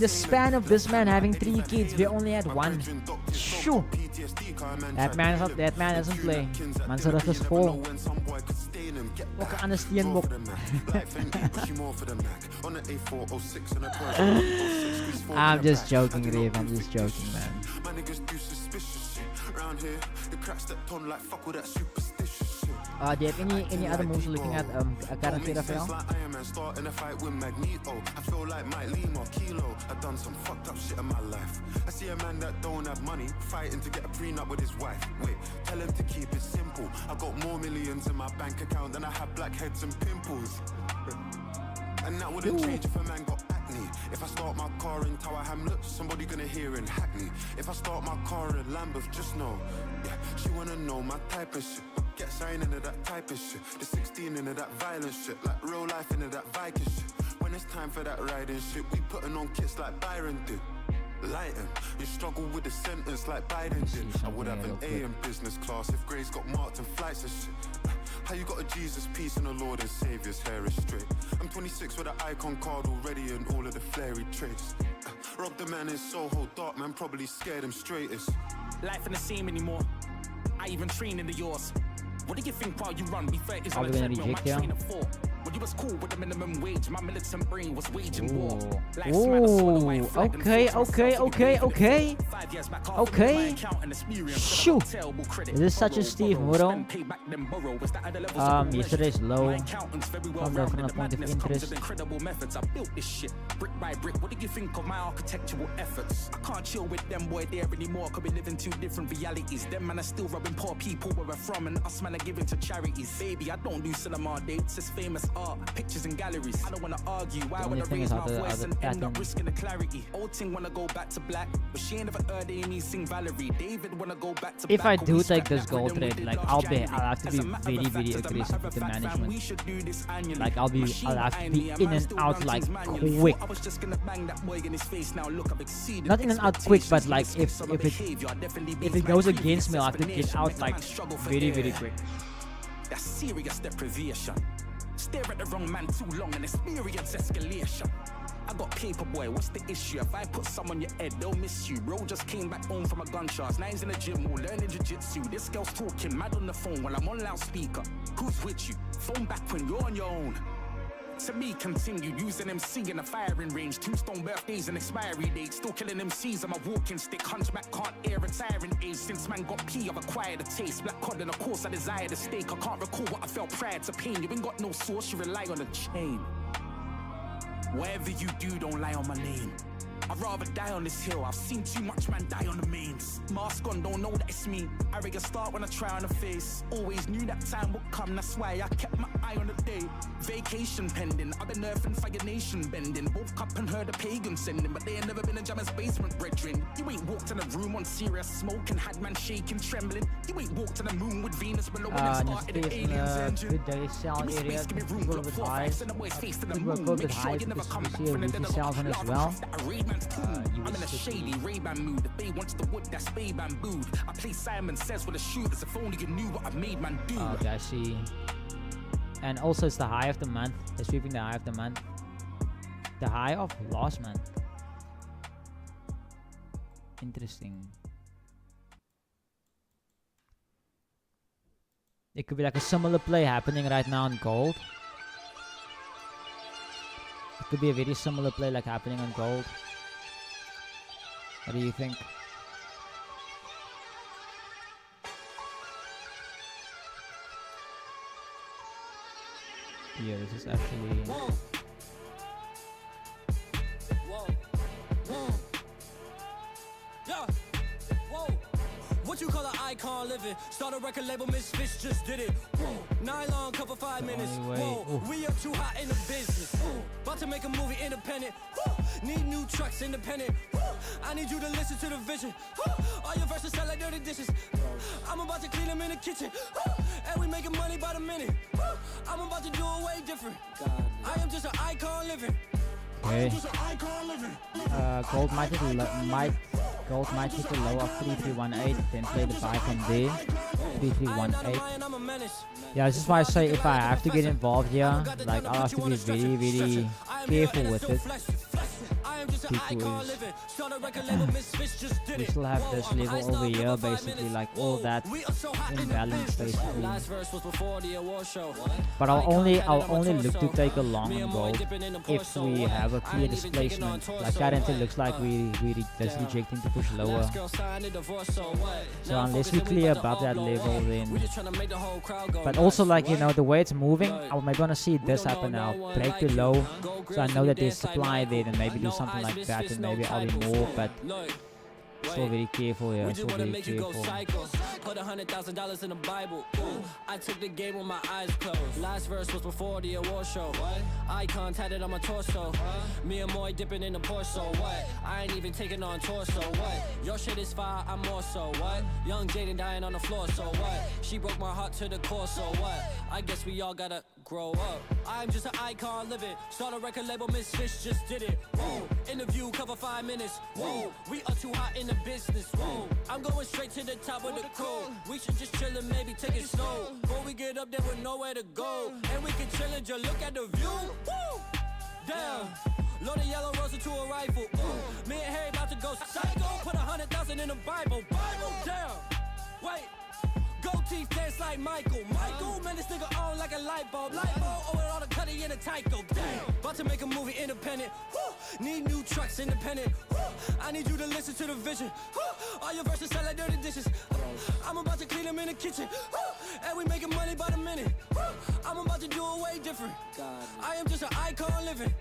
span of this man having 3 kids, we only had 1. Shoo! That man doesn't play. Man sê dit is vol. Ook aan 'n steenbok. I'm just joking, Rev. I'm just joking, man. Do you have any other moves you're looking at currently, Rafael? Starting a fight with Magneto. I feel like Mike Lima, Kilo. I've done some fucked up shit in my life. I see a man that don't have money fighting to get a prenup with his wife. Wait, tell him to keep it simple. I got more millions in my bank account than I have blackheads and pimples. And that wouldn't change if a man got acne. If I start my car in Tower Hamlets, somebody gonna hear in Hackney. If I start my car in Lambeth, just know, yeah, she wanna know my type of shit. Get sign into that type of shit. The 16 into that violent shit. Like real life into that Viking shit. When it's time for that riding shit, we putting on kits like Byron did. Lighten, you struggle with the sentence like Biden did. I would have an A in business class if Gray's got marked and flights and shit. How you got a Jesus piece and a Lord and Saviour's hair is straight. I'm 26 with an icon card already and all of the flary traits. Rob the man in Soho dark, man probably scared him straightest. Life ain't the same anymore. I even train in the yours. What do you think while you run? Be fair, is on the treadmill, my train of 4. What You was cool with the minimum wage. My militant brain was waging war. Ooh, okay. 5 years back, Shoo. Is this such a Steve Muro? Yesterday's low. From the point of interest. Incredible methods. I built this shit brick by brick. What do you think of my architectural efforts? I can't chill with them boy there anymore. Could be living two different realities. Them man are still robbing poor people where we're from, and us man are giving to charities. Baby, I don't do cinema dates. It's famous art, pictures and galleries. I don't wanna argue. Why I wanna raise my voice and end up risking the clarity? Old ting wanna go back to black, but she ain't never heard Amy sing Valerie. David wanna go back to black. If I do take this gold trade, like I'll have to be very aggressive with the management. Like I'll have to be in and out like quick. Not in and out quick, but like if it goes against me, I'll have to get out like very quick. That's serious deprivation. Stare at the wrong man too long and experience escalation. I got paper boy, what's the issue? If I put some on your head, they'll miss you. Bro just came back home from a gunshot. Now he's in the gym, all learning jiu-jitsu. This girl's talking mad on the phone while I'm on loudspeaker. Who's with you? Phone back when you're on your own. To me, continue using MC in a firing range. Tombstone birthdays and expiry dates. Still killing MCs, I'm a walking stick. Hunchback can't air retiring age. Since man got P, I've acquired a taste. Black cod and of course I desire the steak. I can't recall what I felt prior to pain. You ain't got no source, you rely on a chain. Whatever you do, don't lie on my name. I'd rather die on this hill. I've seen too much man die on the mains. Mask on, don't know that it's me. I rig a start when I try on the face. Always knew that time would come, that's why I kept my eye on the day. Vacation pending, I've been earthing Fire Nation bending. Woke up and heard a pagan sending, but they ain't never been in Jammer's basement, brethren. You ain't walked in a room on serious smoke and had man shaking, trembling. You ain't walked on the moon with Venus below and started an alien's engine. Good day, sell area. People a bit high. People a little bit high because we see a weekly sales on as well. I'm in a shady Ray-Ban mood. The bay wants the wood, that's bay bambooed. I play Simon Says with a shooters. If only you knew what I made man do. Okay, I see. And also it's the high of the month. They're sweeping the high of the month. The high of last month. Interesting. It could be like a similar play happening right now on gold. It could be a very similar play like happening on gold. What do you think? Yeah, this is actually... What you call an icon living? Start a record label, Misfits just did it. Nylon cover 5 minutes. Whoa, we up too hot in the business. About to make a movie independent. Need new trucks independent. I need you to listen to the vision. All your verses sound like dirty dishes. I'm about to clean them in the kitchen. And we making money by the minute. I'm about to do it way different. I am just an icon living. Okay. Gold might hit the low of 3318, then play the buy from there. 3318. Yeah, this is why I say if I have to get involved here, like I'll have to be very careful with it. Because we still have this level over here, basically like all that imbalance basically. But I'll only look to take a long on gold if we have a clear displacement. Like currently looks like we just rejecting to push lower. So unless we clear above that level, then. But also like you know the way it's moving, I might wanna see this happen now. Break to low, so I know that there's supply there, then maybe do something like that, and maybe I'll be more. But still very careful here. Still very careful. Put $100,000 in the Bible. Ooh, I took the game with my eyes closed. Last verse was before the award show. What? Icon tatted on my torso. Me and Moy dipping in the Porsche. What? I ain't even taking on torso. What? Your shit is fire, I'm more so. What? Young Jaden dying on the floor. So what? She broke my heart to the core. So what? I guess we all gotta grow up. I'm just an icon living. Start a record label, Misfits just did it. Whoa. Interview cover 5 minutes. Whoa. We are too hot in the business. Whoa. I'm going straight to the top of the crew. We should just chill and maybe take it slow. Before we get up there with nowhere to go. And we can chill and just look at the view. Woo! Damn. Load a yellow rose to a rifle. Ooh. Me and Harry about to go psycho. Put 100,000 in the Bible. Damn. Wait. Go teeth dance like Michael. Michael, man, this nigga on like a light bulb. Light bulb, oh, with all the cutting in a Tyco. Damn, about to make a movie independent. Need new trucks independent. I need you to listen to the vision. All your verses sound like dirty dishes. I'm about to clean them in the kitchen. And we making money by the minute. I'm about to do it way different. I am just an icon living.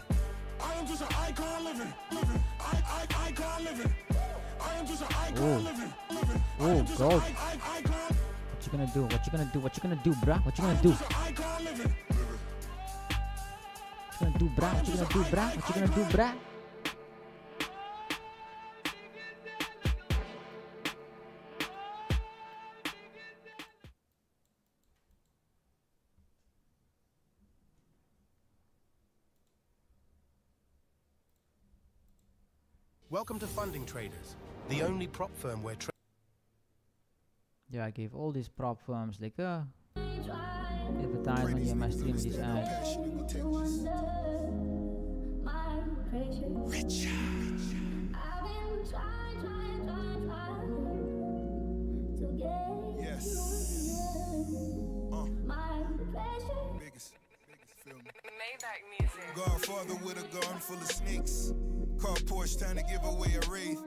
I am just an icon living. Icon living. I am just an icon living. Oh, gold. What you gonna do? What you gonna do? What you gonna do, bruh? What you gonna do? What you gonna do, bruh? What you gonna do, bruh? What you gonna do, bruh? Welcome to Funding Traders, the only prop firm where Yeah, I gave all these prop firms like advertisement in my stream with these ads. Rich. Yes. Biggest film. Maybach music. Godfather with a gun full of snakes. Car Porsche trying to give away a wraith.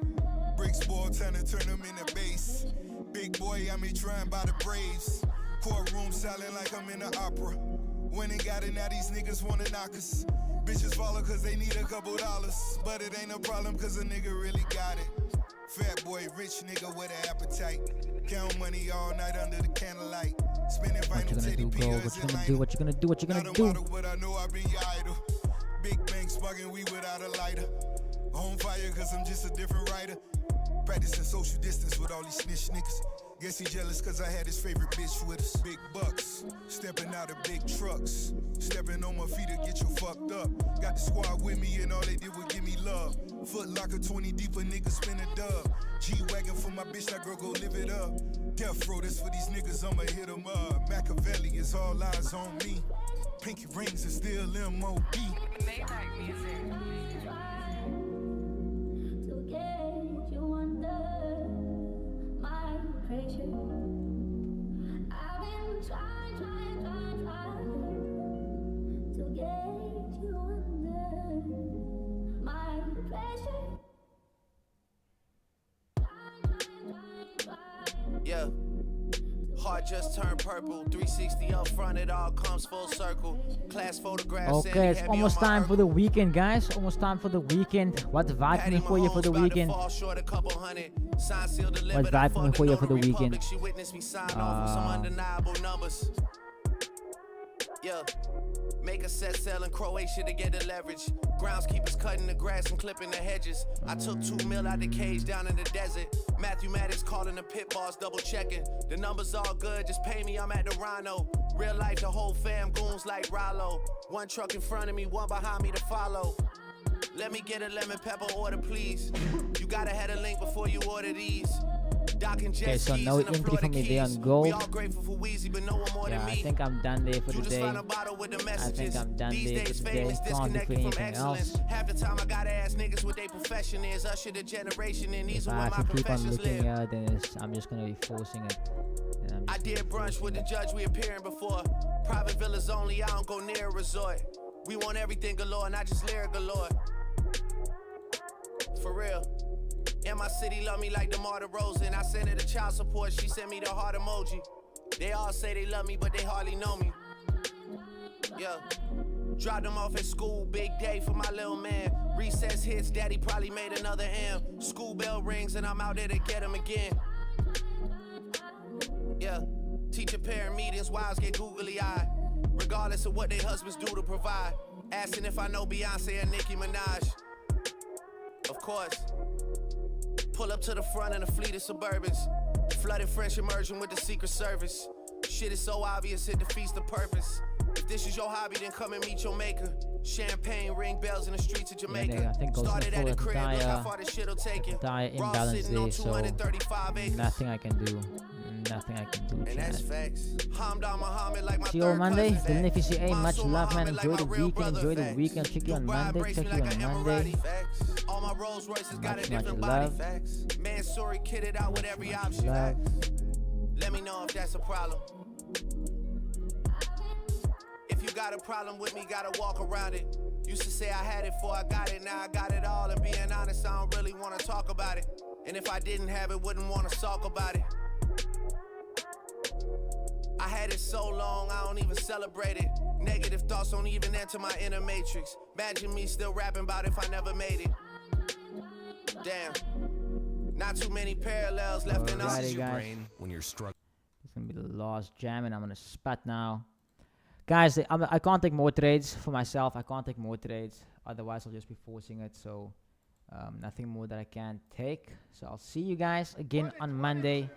Bricks ball trying to turn them into base. Big boy, I me trying by the Braves. Courtroom silent like I'm in the opera. When they got it, now these niggas wanna knock us. Bitches follow cause they need a couple dollars. But it ain't a problem cause a nigga really got it. Fat boy, rich nigga with an appetite. Count money all night under the candlelight. Spending vinyl teddy bears. What you gonna do? What you gonna do? What you gonna do? But I know I've been your idol. Big bang sparking we without a lighter. On fire cause I'm just a different writer. Practicing social distance with all these snitch niggas. Guess he jealous cause I had his favorite bitch with us. Big bucks, stepping out of big trucks. Stepping on my feet to get you fucked up. Got the squad with me and all they did was give me love. Foot locker 20 deep, a nigga spin a dub. G-Wagon for my bitch, that girl go live it up. Death row, that's for these niggas, I'ma hit them up. Machiavelli is all eyes on me. Pinky rings is still M.O.B. Maybach music. Yeah. Heart just turned purple. 360 up front, it all comes full circle. Class photographs. Okay, it's almost time for the weekend, guys. Almost time for the weekend. What's vibing for you for the weekend? What's vibing for you for the weekend? She witnessed me sign off some undeniable numbers. Yeah. Make a set sail in Croatia to get the leverage. Groundskeepers cutting the grass and clipping the hedges. I took 2 mil out the cage down in the desert. Matthew Maddox calling the pit boss, double checking. The numbers all good, just pay me, I'm at the Rhino. Real life, the whole fam goons like Rollo. One truck in front of me, one behind me to follow. Let me get a lemon pepper order, please. You gotta have a link before you order these. Okay, so no entry for me there on gold. Yeah, I think I'm done there for the day. I think I'm done there for the day. Can't do anything else. Half the time I gotta ask niggas what their profession is. Usher the generation and these If are I where have my to keep on professions looking live. here, then I'm just gonna be forcing it. I did brunch with the judge, we appearing before. Private villas only, I don't go near a resort. We want everything galore, not just lyric galore. For real. And my city love me like DeMar DeRozan. I sent her the child support, she sent me the heart emoji. They all say they love me, but they hardly know me. Yeah. Dropped them off at school, big day for my little man. Recess hits, daddy probably made another M. School bell rings and I'm out there to get him again. Yeah. Teacher parent meetings, wives get googly eyed. Regardless of what their husbands do to provide. Asking if I know Beyonce and Nicki Minaj. Of course. Pull up to the front in a fleet of Suburbans. Flooded French immersion with the Secret Service. Shit is so obvious, it defeats the purpose. If this is your hobby, then come and meet your maker. Champagne, ring bells in the streets of Jamaica. Yeah, I think Started at the crib, look entire, how far this shit'll take you. entire imbalance there, so nothing I can do. Nothing I can do. And that's facts. Hamdan Muhammad like my See you on Monday. cousin, Beneficia, much love, man. Enjoy the weekend. Enjoy the weekend. Check you on Monday. Check you on Monday. All my Rolls Royces got a Much different love. body. Man, sorry, kitted out with every option. Love. Let me know if that's a problem. If you got a problem with me, gotta walk around it. Used to say I had it before I got it, now I got it all. And being honest, I don't really wanna talk about it. And if I didn't have it, wouldn't wanna talk about it. I had it so long, I don't even celebrate it. Negative thoughts don't even enter my inner matrix. Imagine me still rapping about if I never made it. Damn. Not too many parallels left in Alrighty, your guys. brain when you're struggling. It's gonna be the last jam, and I'm gonna spat now. Guys, I can't take more trades for myself. I can't take more trades. Otherwise, I'll just be forcing it. So, nothing more that I can take. So, I'll see you guys again on Monday.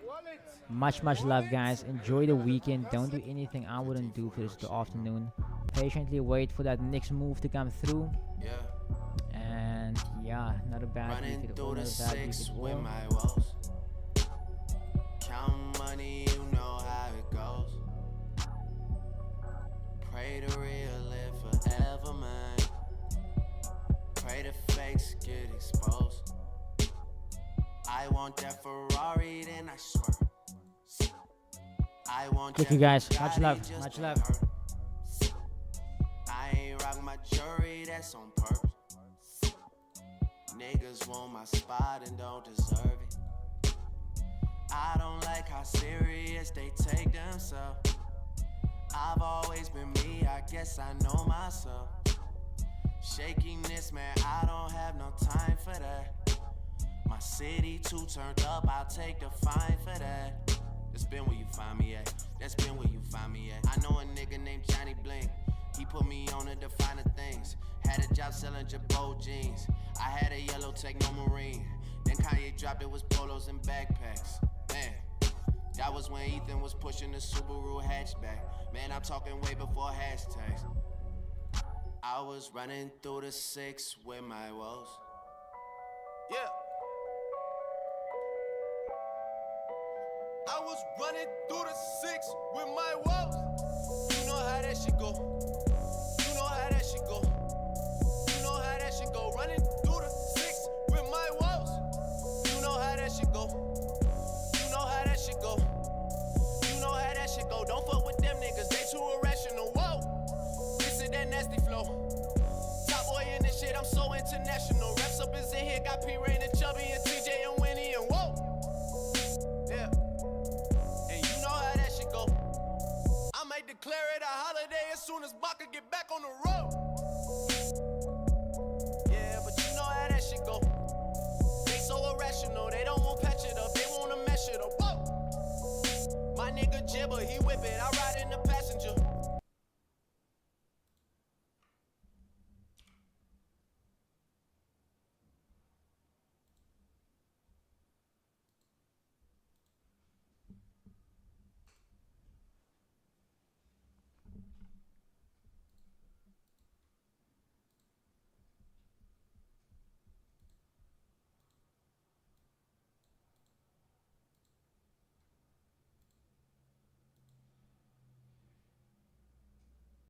Much love, guys. Enjoy the weekend. Don't do anything I wouldn't do for this afternoon. Patiently wait for that next move to come through. Yeah. And yeah, not a bad week at all. Not a bad week at all. My woes. Count money, you know how it goes. Pray the real live forever, man. Pray the fakes get exposed. I want that Ferrari, then I swear. I want Thank you, guys. Much love. Much love. I ain't rock my jewelry, that's on purpose. Niggas want my spot and don't deserve it. I don't like how serious they take themselves. I've always been me, I guess I know myself. Shakiness, man, I don't have no time for that. My city too turned up, I'll take the fine for that. That's been where you find me at. That's been where you find me at. I know a nigga named Johnny Bling. He put me on to define the things. Had a job selling Jabot jeans. I had a yellow Techno Marine. Then Kanye dropped it was polos and backpacks. Man, that was when Ethan was pushing the Subaru hatchback. Man, I'm talking way before hashtags. I was running through the 6 with my woes. Yeah. I was running through the 6 with my woes. You know how that shit go. You know how that shit go. You know how that shit go. Running through the 6 with my woes. You know how that shit go. You know how that shit go. You know how that shit go. Don't fuck with them niggas, they too irrational. Whoa, this is that nasty flow. Top boy in this shit, I'm so international. Reps up is in here, got P Rain and Chubby and TJ and Winnie and whoa. Yeah. And you know how that shit go. I might declare it a holiday as soon as Baka get back on the road. Yeah, but you know how that shit go. They so irrational, they don't want patch it up, they wanna mesh it up. Whoa. My nigga Jibber, he whip it, I